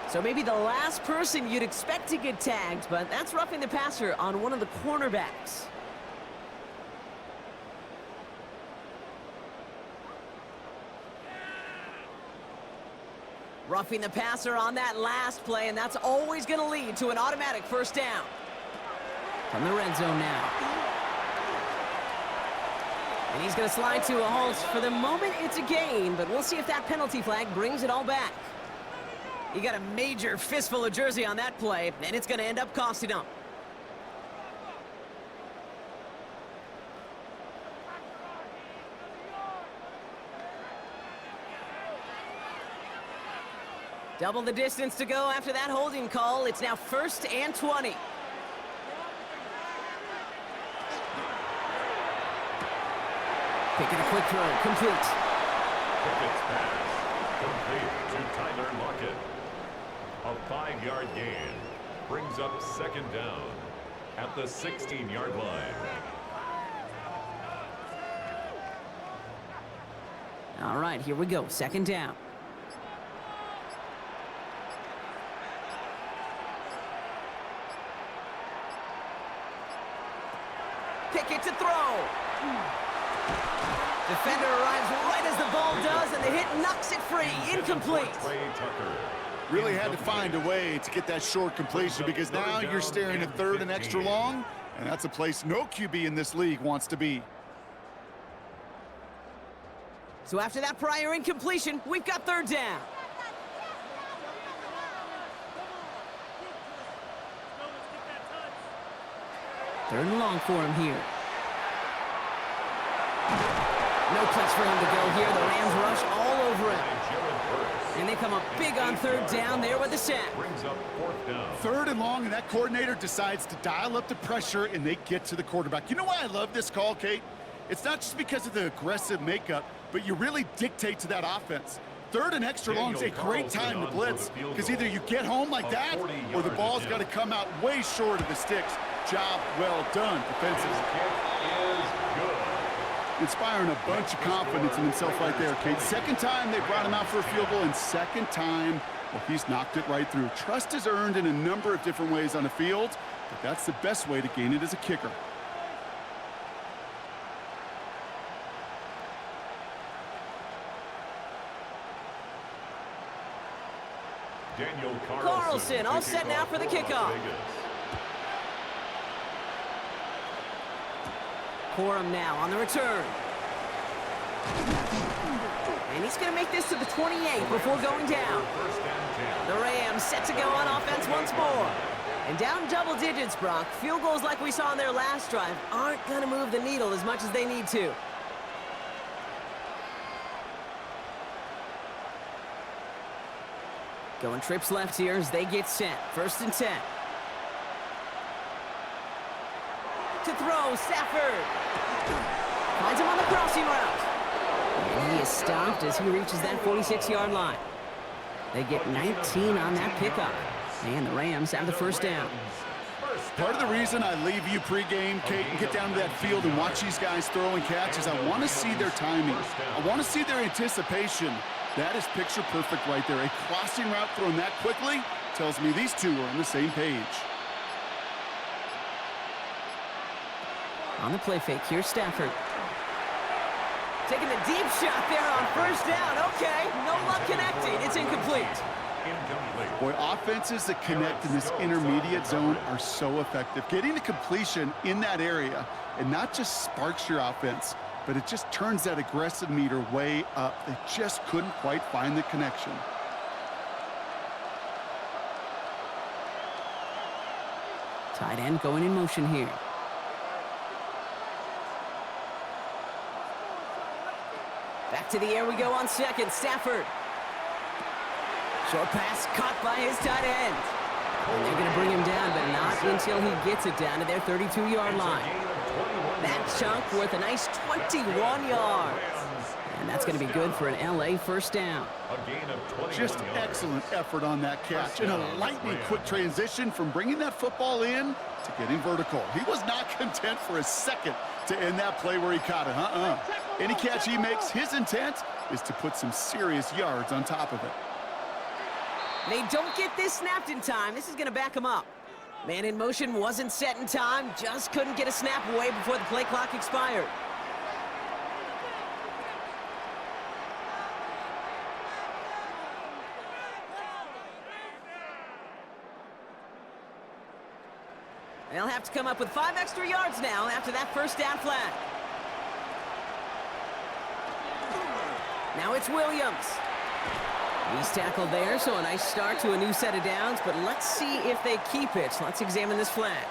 So maybe the last person you'd expect to get tagged, but that's roughing the passer on one of the cornerbacks. Roughing the passer on that last play, and that's always going to lead to an automatic first down. From the red zone now. And he's going to slide to a halt. For the moment, it's a gain, but we'll see if that penalty flag brings it all back. He got a major fistful of jersey on that play, and it's going to end up costing him. Double the distance to go after that holding call. It's now 1st and 20. Picking a quick throw, complete. Pickett's pass, complete to Tyler Lockett. A 5-yard gain brings up 2nd down at the 16-yard line. All right, here we go, 2nd down. Pickett to throw. Defender arrives right as the ball does, and the hit knocks it free. Incomplete. Really had to find a way to get that short completion because now you're staring at 3rd and extra long, and that's a place no QB in this league wants to be. So after that prior incompletion, we've got 3rd down. Third and long for him here. No place for him to go here. The Rams rush all over him. And they come up big on 3rd down there with the sack. Brings up 4th down. 3rd and long, and that coordinator decides to dial up the pressure, and they get to the quarterback. You know why I love this call, Kate? It's not just because of the aggressive makeup, but you really dictate to that offense. 3rd and extra long is a great time to blitz because either you get home like that or the ball's got to come out way short of the sticks. Job well done, defensive. Inspiring a bunch of confidence in himself right there, Kate. 2nd time they brought him out for a field goal, and 2nd time, well, he's knocked it right through. Trust is earned in a number of different ways on the field, but that's the best way to gain it as a kicker. Daniel Carlson all set now for the kickoff. Corum now on the return. And he's going to make this to the 28 before going down. The Rams set to go on offense once more. And down double digits, Brock. Field goals like we saw on their last drive aren't going to move the needle as much as they need to. Going trips left here as they get set. 1st and 10. To throw, Stafford. Finds him on the crossing route. And he is stopped as he reaches that 46-yard line. They get 19 on that pickup. And the Rams have the 1st down. Part of the reason I leave you pregame, Kate, and get down to that field and watch these guys throw and catch is I want to see their timing. I want to see their anticipation. That is picture perfect right there. A crossing route thrown that quickly tells me these two are on the same page. On the play fake, here's Stafford. Taking the deep shot there on 1st down. Okay, no luck connecting. It's incomplete. Boy, offenses that connect in this intermediate zone are so effective. Getting the completion in that area, and not just sparks your offense, but it just turns that aggressive meter way up. They just couldn't quite find the connection. Tight end going in motion here. Back to the air we go on 2nd. Stafford. Short pass caught by his tight end. And they're going to bring him down, but not until he gets it down to their 32-yard line. That chunk worth a nice 21 yards. And And that's going to be good for an LA first down. A gain of 21 Just yards. excellent effort on that catch. And a lightning quick transition from bringing that football in to getting vertical. He was not content for a second to end that play where he caught it. Any catch he makes, his intent is to put some serious yards on top of it. They don't get this snapped in time. This is going to back him up. Man in motion wasn't set in time. Just couldn't get a snap away before the play clock expired. They'll have to come up with 5 extra yards now after that first down flag. Now it's Williams. He's tackled there, so a nice start to a new set of downs, but let's see if they keep it. Let's examine this flag.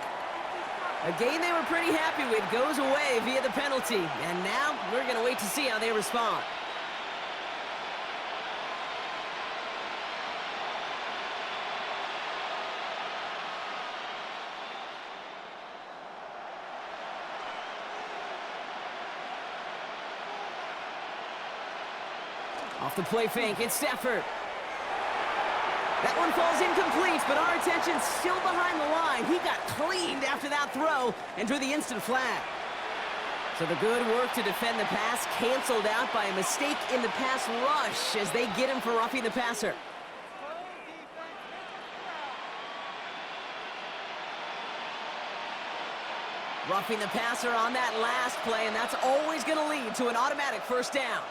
A game they were pretty happy with goes away via the penalty, and now we're going to wait to see how they respond. Off the play fake, it's Stafford. That one falls incomplete, but our attention's still behind the line. He got cleaned after that throw and drew the instant flag. So the good work to defend the pass canceled out by a mistake in the pass rush as they get him for roughing the passer. Roughing the passer on that last play, and that's always going to lead to an automatic first down.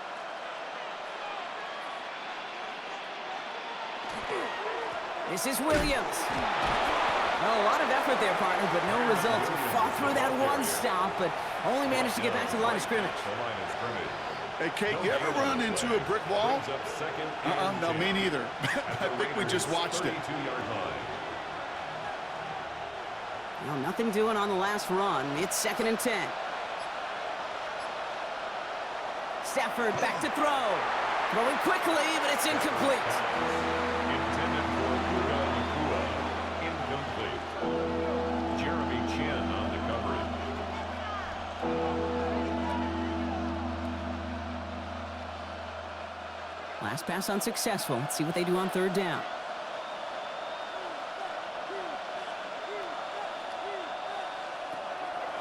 This is Williams. Well, a lot of effort there, partner, but no results. Fought through that one stop, but only managed to get back to the line of scrimmage. Hey, Kate, you ever run into a brick wall? No, me neither. I think we just watched it. Well, nothing doing on the last run. It's 2nd and 10. Stafford back to throw. Throwing quickly, but it's incomplete. Last pass unsuccessful. Let's see what they do on 3rd down.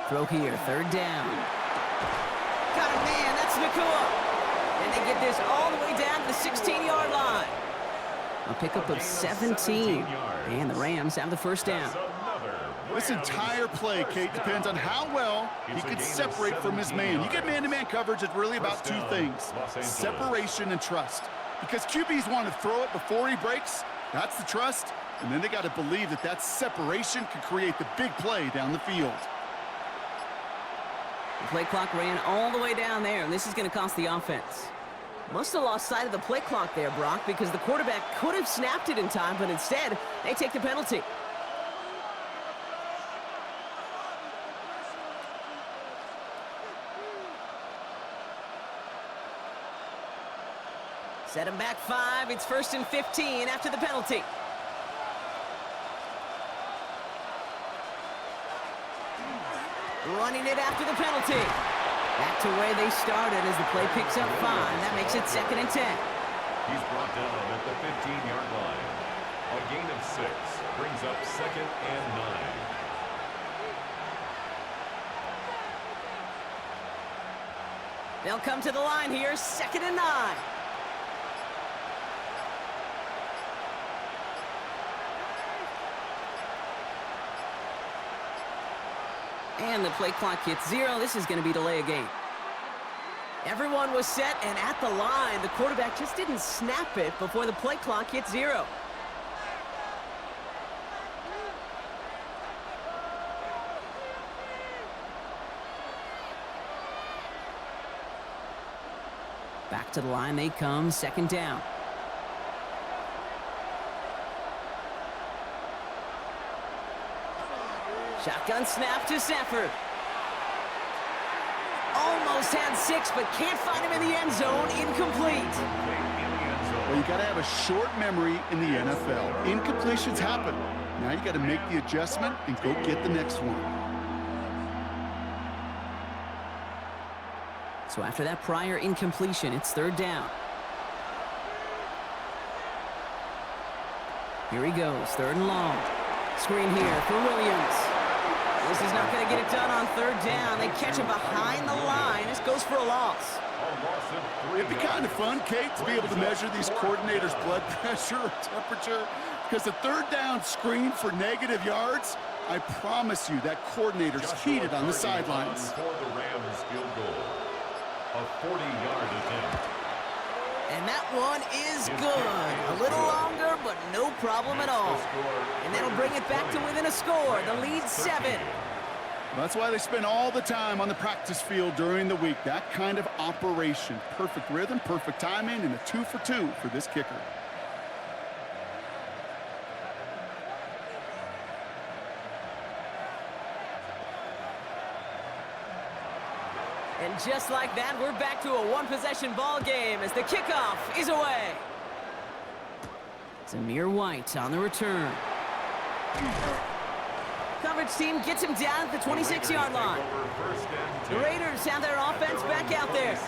Throw here, 3rd down. Got a man, that's Nakua. And they get this all the way down to the 16-yard line. A pickup of 17. And the Rams have the first down. This entire play, Kate, depends on how well he can separate from his man. You get man-to-man coverage, it's really about 2 things: separation and trust. Because QBs want to throw it before he breaks, that's the trust, and then they got to believe that that separation can create the big play down the field. The play clock ran all the way down there, and this is going to cost the offense. Must have lost sight of the play clock there, Brock, because the quarterback could have snapped it in time, but instead, they take the penalty. Set him back 5. It's 1st and 15 after the penalty. Running it after the penalty. Back to where they started as the play picks up 5. That makes it 2nd and 10. He's brought down at the 15-yard line. A gain of 6 brings up 2nd and 9. They'll come to the line here, 2nd and 9. And the play clock hits 0. This is going to be delay a game. Everyone was set and at the line. The quarterback just didn't snap it before the play clock hit 0. Back to the line they come, 2nd down. Shotgun snap to Stafford. Almost had 6, but can't find him in the end zone. Incomplete. Well, you got to have a short memory in the NFL. Incompletions happen. Now you got to make the adjustment and go get the next one. So after that prior incompletion, it's third down. Here he goes, third and long. Screen here for Williams. This is not going to get it done on third down. They catch him behind the line. This goes for a loss. It'd be kind of fun, Kate, to be able to measure these coordinators' blood pressure or temperature, because the third down screen for negative yards, I promise you that coordinator's heated on the sidelines. For the Rams field goal, a 40-yard attempt. And that one is good. A little longer, but no problem at all. And that'll bring it back to within a score. The lead 7. That's why they spend all the time on the practice field during the week. That kind of operation. Perfect rhythm, perfect timing, and a 2 for 2 for this kicker. And just like that, we're back to a one-possession ball game as the kickoff is away. Zamir White on the return. Coverage team gets him down at the 26-yard line. The Raiders have their offense back out there.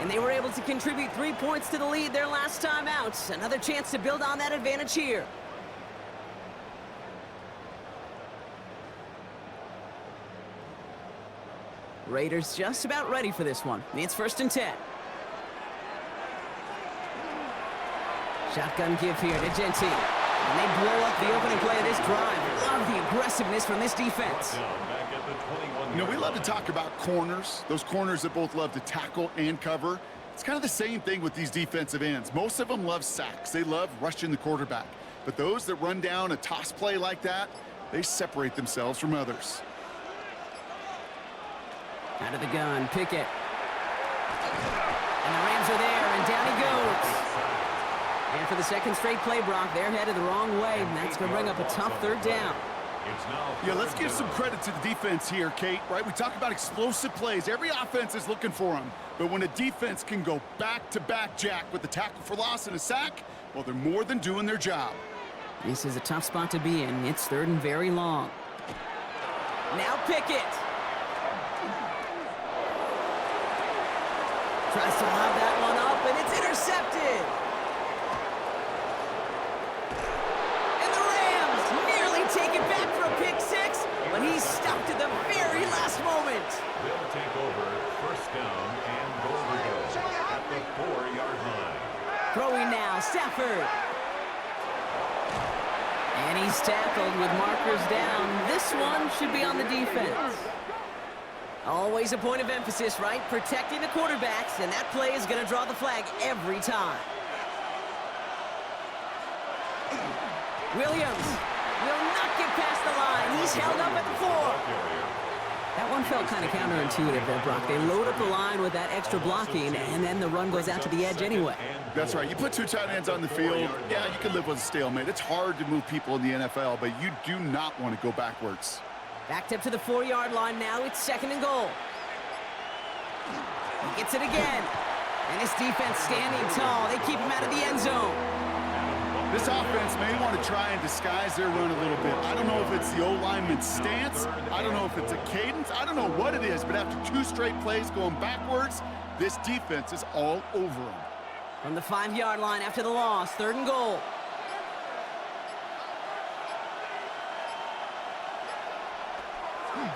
And they were able to contribute 3 points to the lead their last time out. Another chance to build on that advantage here. Raiders just about ready for this one. It's first and 10. Shotgun give here to Genty. And they blow up the opening play of this drive. Love the aggressiveness from this defense. You know, we love to talk about corners, those corners that both love to tackle and cover. It's kind of the same thing with these defensive ends. Most of them love sacks. They love rushing the quarterback. But those that run down a toss play like that, they separate themselves from others. Out of the gun, Pickett. And the Rams are there, and down he goes. And for the second straight play, Brock, they're headed the wrong way, and that's going to bring up a tough third down. Yeah, let's give some credit to the defense here, Kate, right? We talk about explosive plays. Every offense is looking for them. But when a defense can go back-to-back, Jack, with a tackle for loss and a sack, well, they're more than doing their job. This is a tough spot to be in. It's third and very long. Now Pickett. Tries to lob that one up, and it's intercepted. And the Rams nearly take it back for a pick six, but he's stopped at the very last moment. They'll take over first down and goal to go at the 4-yard line. Throwing now, Stafford. And he's tackled with markers down. This one should be on the defense. Always a point of emphasis, right? Protecting the quarterbacks, and that play is going to draw the flag every time. Williams will not get past the line. He's held up at the 4. That one felt kind of counterintuitive there, Brock. They load up the line with that extra blocking, and then the run goes out to the edge anyway. That's right. You put 2 tight ends on the field, yeah, you can live with a stalemate. It's hard to move people in the NFL, but you do not want to go backwards. Backed up to the 4-yard line now. It's second and goal. He gets it again. And his defense standing tall. They keep him out of the end zone. This offense may want to try and disguise their run a little bit. I don't know if it's the O-lineman's stance. I don't know if it's a cadence. I don't know what it is, but after 2 straight plays going backwards, this defense is all over them. From the 5-yard line after the loss, third and goal.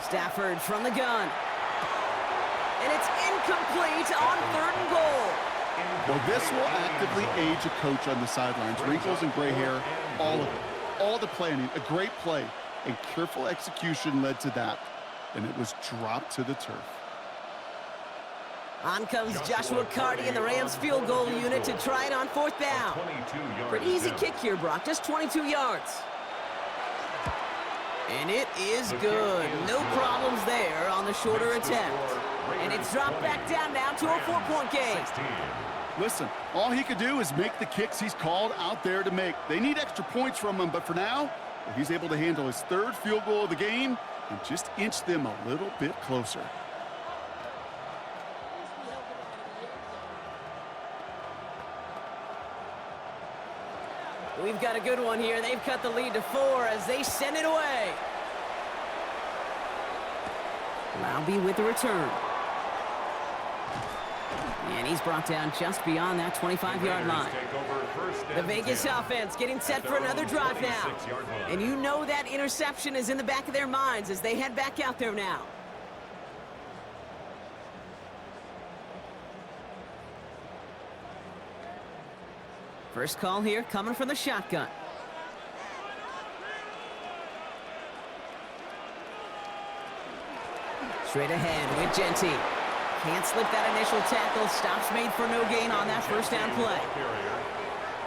Stafford from the gun. And it's incomplete on third and goal. Well, this will actively age a coach on the sidelines. Wrinkles and gray hair, all of it. All the planning, a great play, and careful execution led to that. And it was dropped to the turf. On comes Joshua Carty and the Rams field goal unit to try it on fourth down. Pretty easy kick here, Brock, just 22 yards. And it is good. No problems there on the shorter attempt. And it's dropped back down now to a 4-point game. Listen, all he could do is make the kicks he's called out there to make. They need extra points from him, but for now, he's able to handle his 3rd field goal of the game and just inch them a little bit closer. We've got a good one here. They've cut the lead to 4 as they send it away. Laube with the return. And he's brought down just beyond that 25-yard line. The Vegas offense getting set for another drive now. And you know that interception is in the back of their minds as they head back out there now. First call here coming from the shotgun. Straight ahead with Genty. Can't slip that initial tackle. Stops made for no gain on that first down play.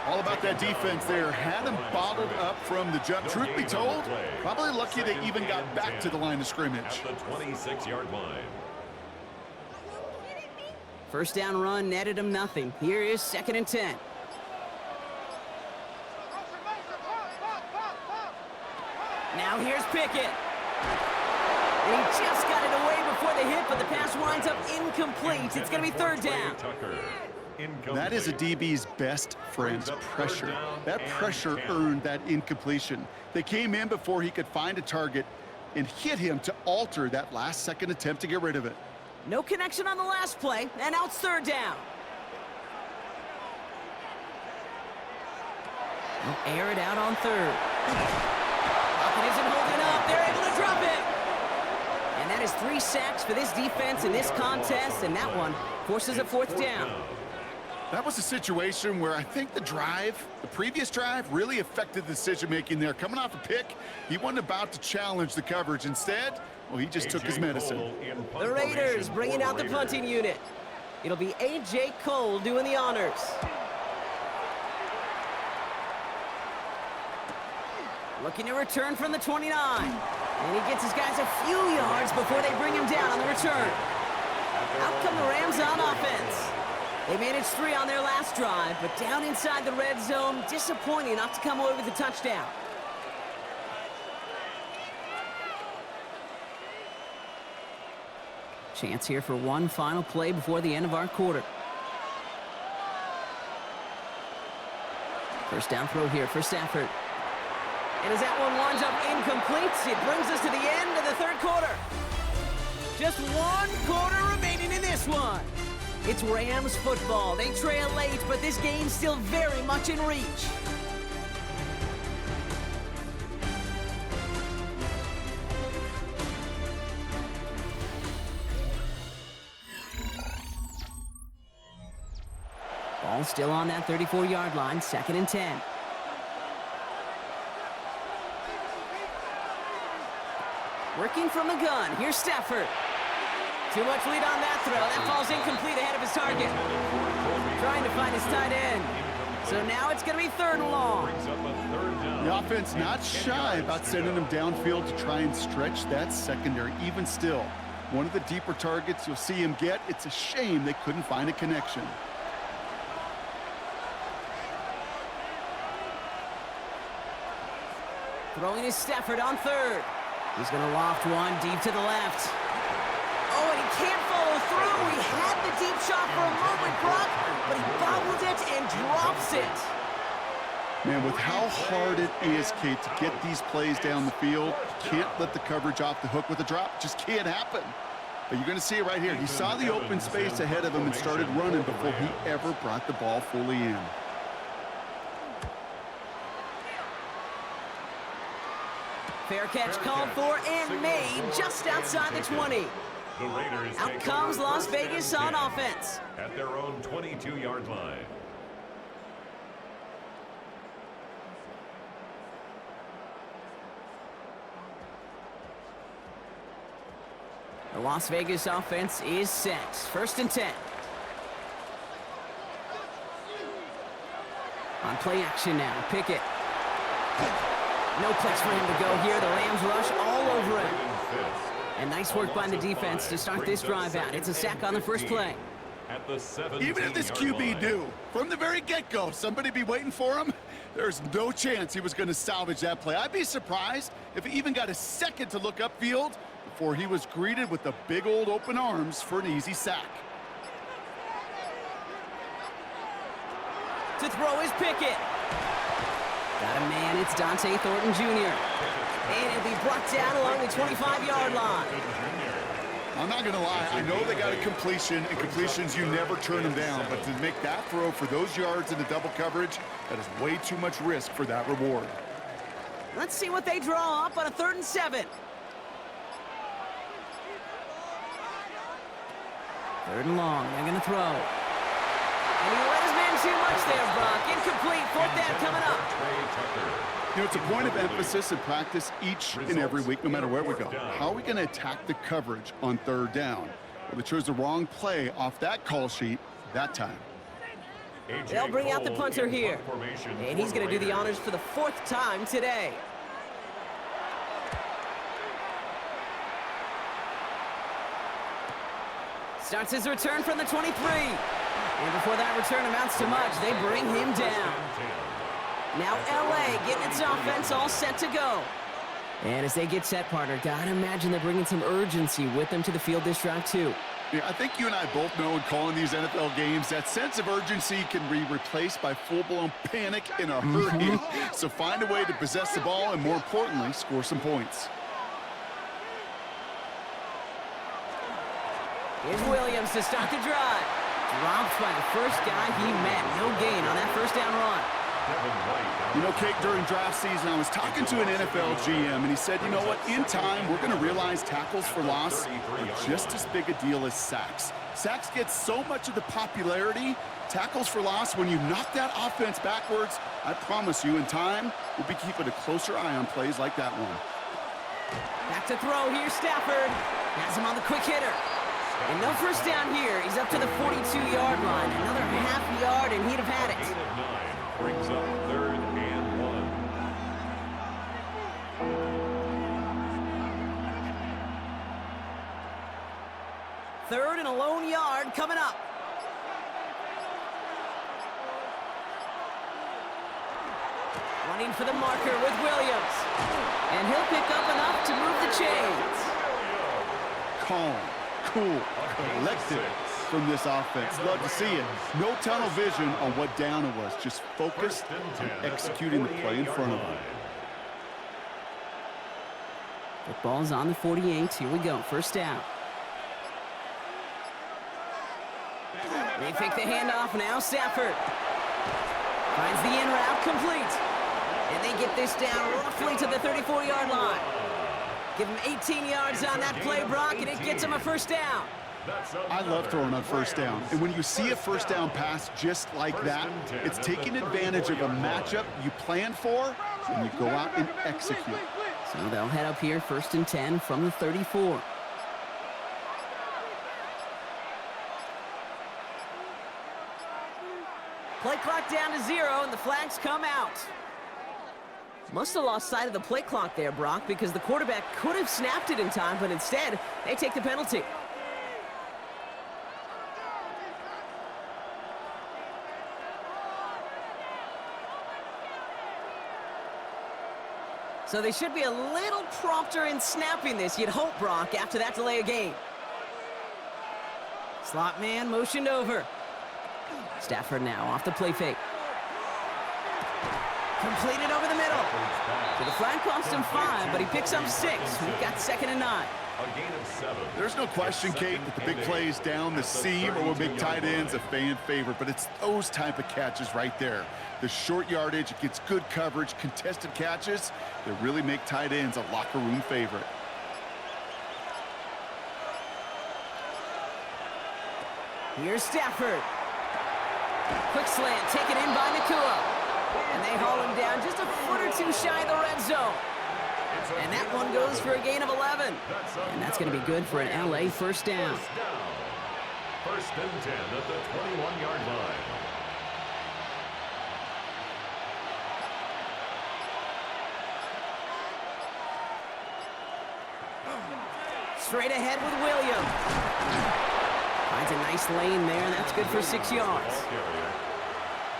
All about that defense there. Had him bottled up from the jump. Truth be told, probably lucky they even got back to the line of scrimmage. At the 26-yard line. First down run netted him nothing. Here is 2nd and 10. Now here's Pickett. And he just got it away before the hit, but the pass winds up incomplete. It's going to be 3rd down. That is a DB's best friend, pressure. That pressure earned that incompletion. They came in before he could find a target and hit him to alter that last-second attempt to get rid of it. No connection on the last play, and now it's 3rd down. They'll air it out on 3rd. It isn't holding up. They're able to drop it. And that is 3 sacks for this defense in this contest, and that one forces a 4th down. That was a situation where I think the previous drive, really affected the decision-making there. Coming off a pick, he wasn't about to challenge the coverage. Instead, well, he just took his medicine. The Raiders bringing out the punting unit. It'll be A.J. Cole doing the honors. Looking to return from the 29. And he gets his guys a few yards before they bring him down on the return. Out come the Rams on offense. They managed 3 on their last drive, but down inside the red zone, disappointing not to come away with a touchdown. Chance here for one final play before the end of our quarter. First down throw here for Stafford. And as that one winds up incomplete, it brings us to the end of the 3rd quarter. Just 1 quarter remaining in this one. It's Rams football. They trail late, but this game's still very much in reach. Ball still on that 34-yard line, 2nd and 10. Working from the gun. Here's Stafford. Too much lead on that throw. That falls incomplete ahead of his target. Trying to find his tight end. So now it's going to be 3rd and long. The offense not shy about sending him downfield to try and stretch that secondary. Even still, one of the deeper targets you'll see him get. It's a shame they couldn't find a connection. Throwing is Stafford on 3rd. He's going to loft one deep to the left. Oh, and he can't follow through. He had the deep shot for a moment, Brock, but he bobbled it and drops it. Man, with how hard it is, Kate, to get these plays down the field, you can't let the coverage off the hook with a drop. Just can't happen. But you're going to see it right here. He saw the open space ahead of him and started running before he ever brought the ball fully in. Fair catch called for and made just outside the 20. Out comes Las Vegas on offense. At their own 22-yard line. The Las Vegas offense is set. 1st and 10. On play action now. Pickett. No place for him to go here. The Rams rush all over him. And nice work by the defense to start this drive out. It's a sack on the first play. Even if this QB knew from the very get-go somebody be waiting for him, there's no chance he was going to salvage that play. I'd be surprised if he even got a second to look upfield before he was greeted with the big old open arms for an easy sack. To throw is Pickett. Got a man, it's Dante Thornton Jr. And it'll be brought down along the 25-yard line. I'm not going to lie. I know they got a completion, and completions, you never turn them down. But to make that throw for those yards in the double coverage, that is way too much risk for that reward. Let's see what they draw up on a 3rd and 7. 3rd and long. They're going to throw. And he let his man too much there, Brock. Incomplete. 4th down coming up. You know, it's a point of emphasis in practice each and every week, no matter where we go. How are we going to attack the coverage on 3rd down? Well, they chose the wrong play off that call sheet that time. They'll bring out the punter here. And he's going to do the honors for the 4th time today. Starts his return from the 23. And before that return amounts to much, they bring him down. Now LA getting its offense all set to go. And as they get set, partner, gotta imagine they're bringing some urgency with them to the field this drive too. Yeah, I think you and I both know in calling these NFL games, that sense of urgency can be replaced by full-blown panic in a hurry. So find a way to possess the ball and, more importantly, score some points. Here's Williams to start the drive. Dropped by the first guy he met. No gain on that 1st down run. You know, Kate, during draft season, I was talking to an NFL GM, and he said, you know what, in time, we're going to realize tackles for loss are just as big a deal as sacks. Sacks get so much of the popularity. Tackles for loss, when you knock that offense backwards, I promise you, in time, we'll be keeping a closer eye on plays like that one. Back to throw here, Stafford. Has him on the quick hitter. And no 1st down here. He's up to the 42-yard line. Another half yard, and he'd have had it. Brings up 3rd and 1. 3rd and a lone yard coming up. Running for the marker with Williams. And he'll pick up enough to move the chains. Calm, cool, collected from this offense. Love to see it. No tunnel vision on what down it was. Just focused on executing the play in front of them. Football's on the 48. Here we go. 1st down. They fake the handoff. Now Stafford finds the in route complete. And they get this down roughly to the 34-yard line. Give him 18 yards on that play, Brock, and it gets him a 1st down. I love throwing on 1st down. And when you see a 1st down pass just like that, it's taking advantage of a matchup you planned for, and you go out and execute. So they'll head up here, 1st and 10 from the 34. Play clock down to 0, and the flags come out. Must have lost sight of the play clock there, Brock, because the quarterback could have snapped it in time, but instead, they take the penalty. So they should be a little prompter in snapping this, you'd hope, Brock, after that delay of game. Slot man motioned over. Stafford now off the play fake. Completed over the middle. So the flag cost him 5, but he picks up 6. We've got 2nd and 9. A gain of 7. There's no question, Kate, that the big plays down the seam or with big tight ends a fan favorite, but it's those type of catches right there. The short yardage, it gets good coverage, contested catches that really make tight ends a locker room favorite. Here's Stafford. Quick slant taken in by Nakua. And they haul him down just a foot or two shy of the red zone. And that one goes for a gain of 11. And that's going to be good for an LA 1st down. 1st and 10 at the 21-yard line. Straight ahead with Williams. Finds a nice lane there, and that's good for 6 yards.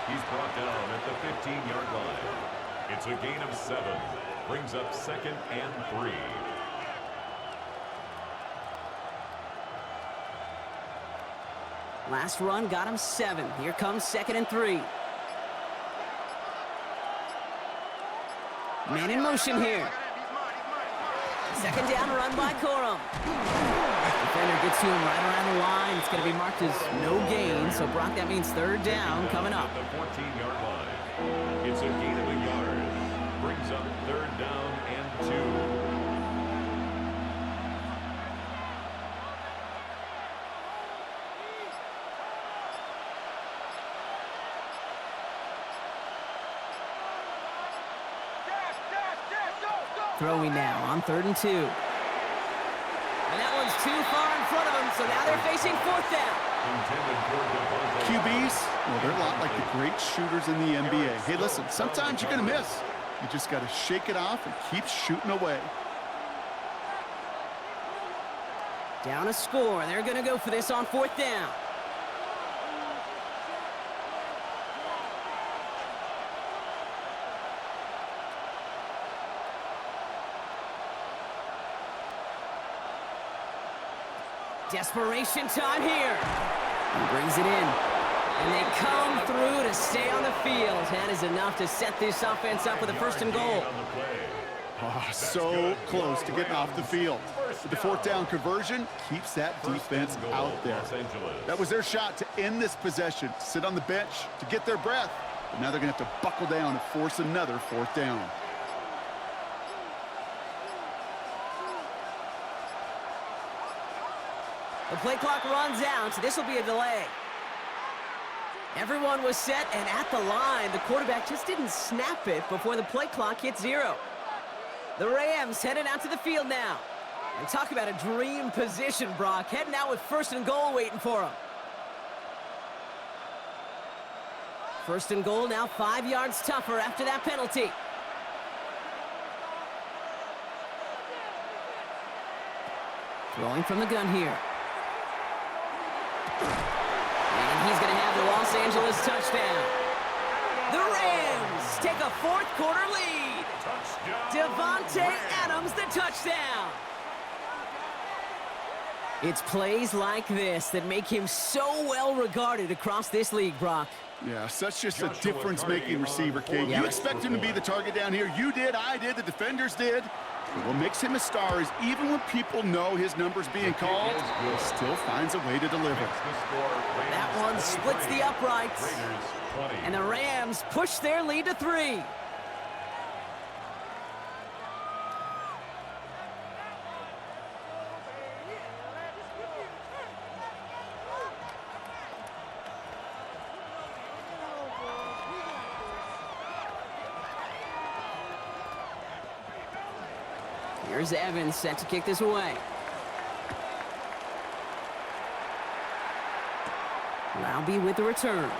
He's brought down at the 15-yard line. It's a gain of 7. Brings up 2nd and 3. Last run got him 7. Here comes 2nd and 3. Man in motion here. Second down run by Corum. Defender gets to him right around the line. It's going to be marked as no gain. So, Brock, that means third down coming up. At the 14-yard line. It's a gain of a yard. Brings up third down and 2. Throwing now on 3rd and 2. And that one's too far in front of him, so now they're facing 4th down. QBs, well, they're a lot like the great shooters in the NBA. Hey, listen, sometimes you're going to miss. You just got to shake it off and keep shooting away. Down a score. They're going to go for this on 4th down. Desperation time here. He brings it in. And they come through to stay on the field. That is enough to set this offense up with a 1st and goal. Oh, so close to getting off the field. But the 4th down conversion keeps that defense out there. That was their shot to end this possession, sit on the bench to get their breath. But now they're going to have to buckle down and force another 4th down. The play clock runs out, so this will be a delay. Everyone was set and at the line. The quarterback just didn't snap it before the play clock hit 0. The Rams headed out to the field now. And talk about a dream position, Brock. Heading out with 1st and goal waiting for him. 1st and goal now 5 yards tougher after that penalty. Throwing from the gun here. And he's going to have the Los Angeles touchdown. The Rams take a 4th quarter lead. Devontae Adams, the touchdown. It's plays like this that make him so well regarded across this league, Brock. Yeah, such just a difference-making receiver, Kate. You expect him to be the target down here. You did, I did, the defenders did. But what makes him a star is even when people know his number's being called, he still finds a way to deliver. That one splits the uprights. And the Rams push their lead to 3. Here's Evans set to kick this away. Laube with the return.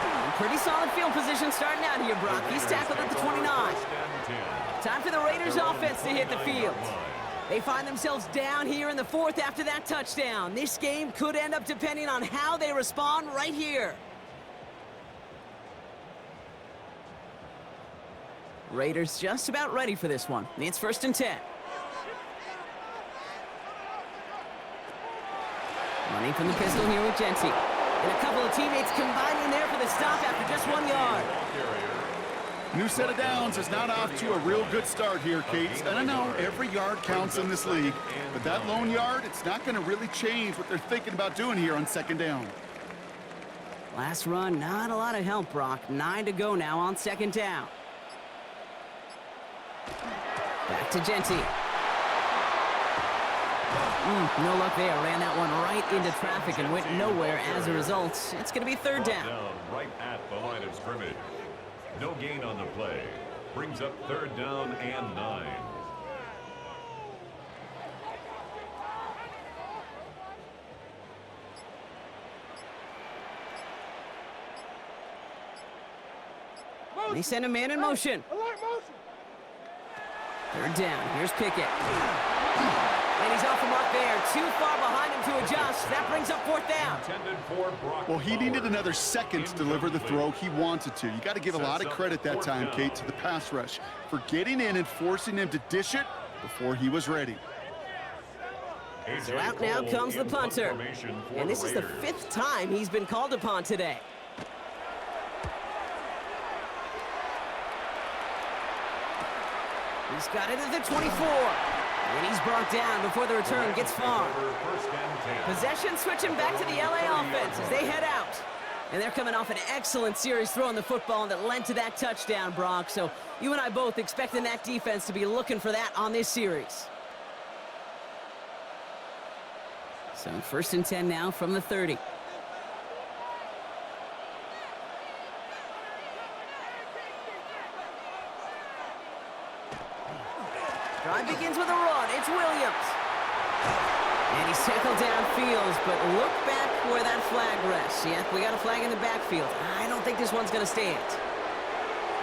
And pretty solid field position starting out here, Brock. He's tackled at the 29. Time for the Raiders offense to hit the field. They find themselves down here in the 4th after that touchdown. This game could end up depending on how they respond right here. Raiders just about ready for this one. It's 1st and 10. Running from the pistol here with Genty. And a couple of teammates combining there for the stop after just 1 yard. New set of downs is not off to a real good start here, Kate. And I know every yard counts in this league, but that lone yard, it's not going to really change what they're thinking about doing here on 2nd down. Last run, not a lot of help, Brock. 9 to go now on 2nd down. Back to Genty. No luck there. Ran that one right into traffic and went nowhere as a result. It's going to be 3rd down. Right at the line of scrimmage. No gain on the play. Brings up 3rd down and 9. They send a man in motion. 3rd down. Here's Pickett. And he's off the mark there. Too far behind him to adjust. That brings up 4th down. Well, he needed another second to deliver the throw he wanted to. You got to give a lot of credit that time, Kate, to the pass rush for getting in and forcing him to dish it before he was ready. So out now comes the punter. And this is the 5th time he's been called upon today. He's got it at the 24. And he's brought down before the return gets far. Possession switching back to the LA offense as they head out. And they're coming off an excellent series throwing the football that led to that touchdown, Brock. So you and I both expecting that defense to be looking for that on this series. So 1st and 10 now from the 30. Drive begins with a run. It's Williams. And he's tackled downfield, but look back where that flag rests. Yeah, we got a flag in the backfield. I don't think this one's going to stand.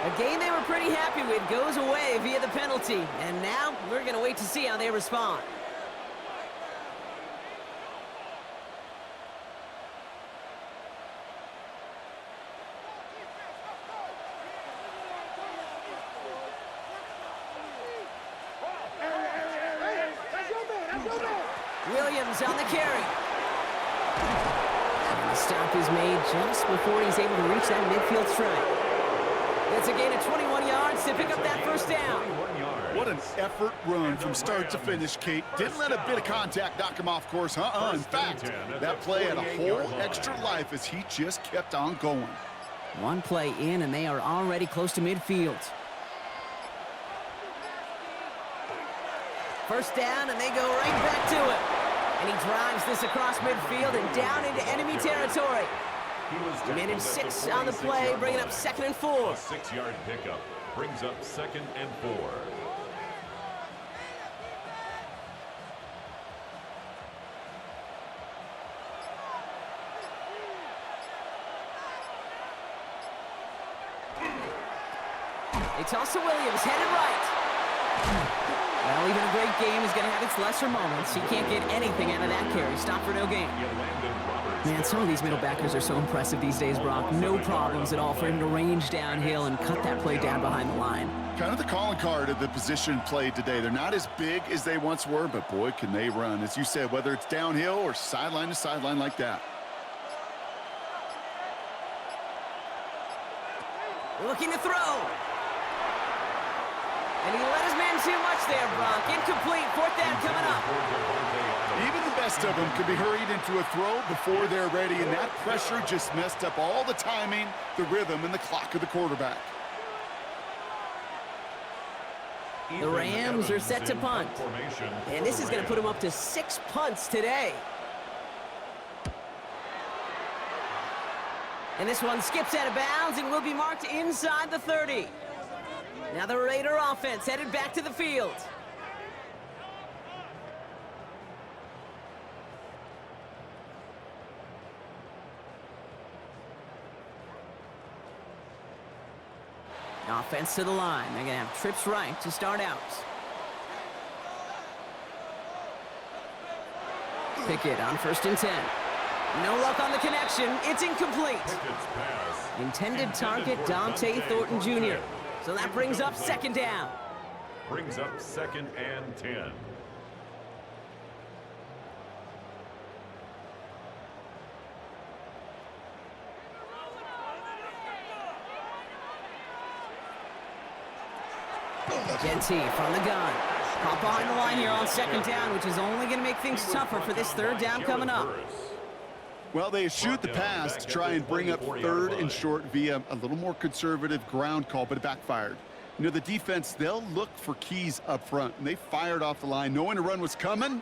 A game they were pretty happy with goes away via the penalty. And now we're going to wait to see how they respond. Williams on the carry. And the stop is made just before he's able to reach that midfield strike. It's a gain of 21 yards to pick up that first down. What an effort run from start to finish, Kate. Didn't let a bit of contact knock him off course. In fact, that play had a whole extra life as he just kept on going. One play in, and they are already close to midfield. First down, and they go right back to it. And he drives this across midfield and down into enemy territory. He managed 6 on the play, bringing up 2nd and 4. A 6-yard pickup brings up 2nd and 4. They toss to Williams, headed right. Well, even a great game is going to have its lesser moments. He can't get anything out of that carry. Stop for no gain. Man, some of these middle backers are so impressive these days, Brock. No problems at all for him to range downhill and cut that play down behind the line. Kind of the calling card of the position played today. They're not as big as they once were, but boy, can they run. As you said, whether it's downhill or sideline to sideline like that. Looking to throw. And he let his man too much there, Brock. Incomplete. 4th down coming up. Even the best of them could be hurried into a throw before they're ready, and that pressure just messed up all the timing, the rhythm, and the clock of the quarterback. The Rams are set to punt. And this is going to put them up to 6 punts today. And this one skips out of bounds and will be marked inside the 30. Now the Raider offense headed back to the field. Offense to the line. They're going to have trips right to start out. Pickett on 1st and 10. No luck on the connection. It's incomplete. Intended target Dante Thornton Jr. So that brings up 2nd down. Brings up 2nd and 10. Genty from the gun. Pop behind the line here on 2nd down, which is only going to make things tougher for this 3rd down coming up. Well, they shoot the pass to try and bring up 3rd and short via a little more conservative ground call, but it backfired. You know, the defense, they'll look for keys up front, and they fired off the line knowing a run was coming,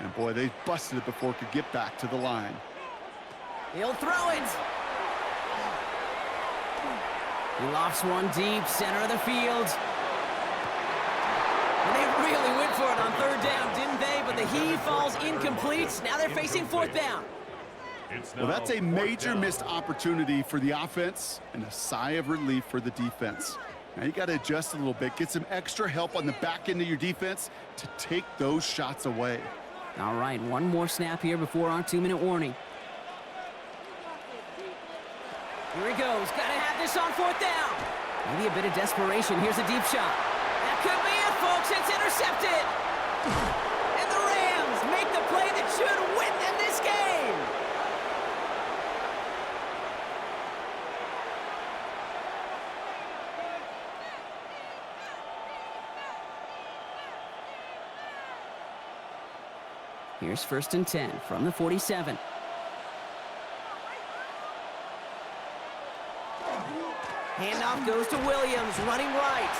and boy, they busted it before it could get back to the line. He'll throw it. He lofts one deep, center of the field. And they really went for it on 3rd down, didn't they? But the heave falls incomplete. Now they're facing 4th down. Well, that's a major missed opportunity for the offense and a sigh of relief for the defense. Now you got to adjust a little bit, get some extra help on the back end of your defense to take those shots away. All right, one more snap here before our 2-minute warning. Here he goes. Got to have this on 4th down. Maybe a bit of desperation. Here's a deep shot. That could be it, folks. It's intercepted. And the Rams make the play that should win them this game. Here's 1st and 10 from the 47. Handoff goes to Williams, running right.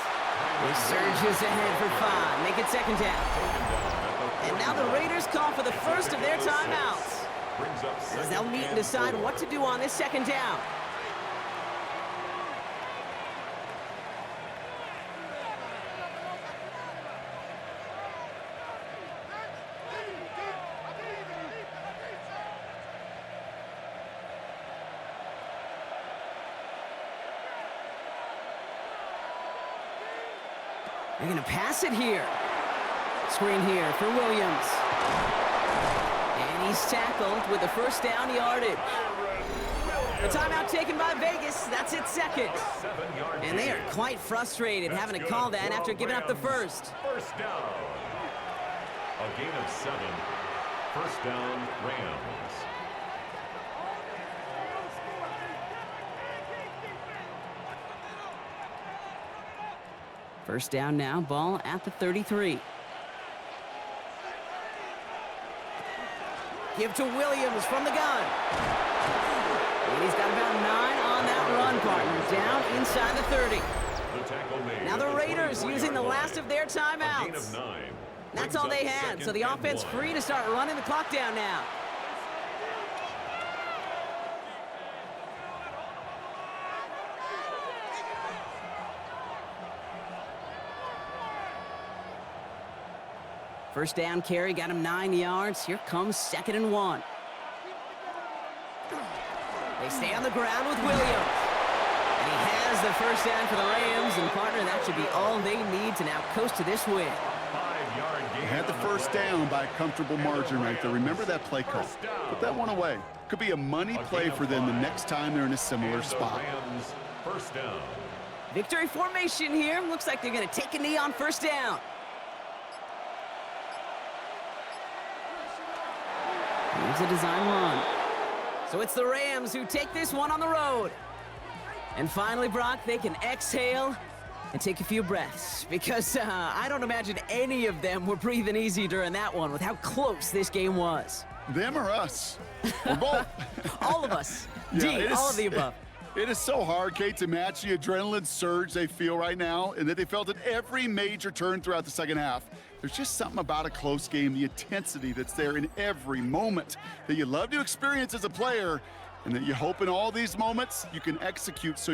He surges ahead for 5. Make it 2nd down. And now the Raiders call for the first of their timeouts, as they'll meet and decide what to do on this 2nd down. They're going to pass it here. Screen here for Williams. And he's tackled with the 1st down yardage. The timeout taken by Vegas. That's its 2nd. And they are quite frustrated having to call that after giving up the 1st. 1st down. A gain of 7. 1st down, Rams. First down now, ball at the 33. Give to Williams from the gun. And he's got about 9 on that run, partner. Down inside the 30. Now the Raiders using the last of their timeouts. That's all they had, so the offense free to start running the clock down now. First down carry got him 9 yards. Here comes 2nd and 1. They stay on the ground with Williams. And he has the 1st down for the Rams. And, partner, that should be all they need to now coast to this win. 5-yard gain. They had the 1st down by a comfortable margin right there. Remember that play call. Put that one away. Could be a money play for them the next time they're in a similar spot. Rams, 1st down. Victory formation here. Looks like they're going to take a knee on 1st down. Here's a design run. So it's the Rams who take this one on the road. And finally, Brock, they can exhale and take a few breaths, because I don't imagine any of them were breathing easy during that one with how close this game was. Them or us? Or both? All of us. Yeah, all of the above. It is so hard, Kate, to match the adrenaline surge they feel right now and that they felt at every major turn throughout the 2nd half. There's just something about a close game, the intensity that's there in every moment that you love to experience as a player, and that you hope in all these moments you can execute so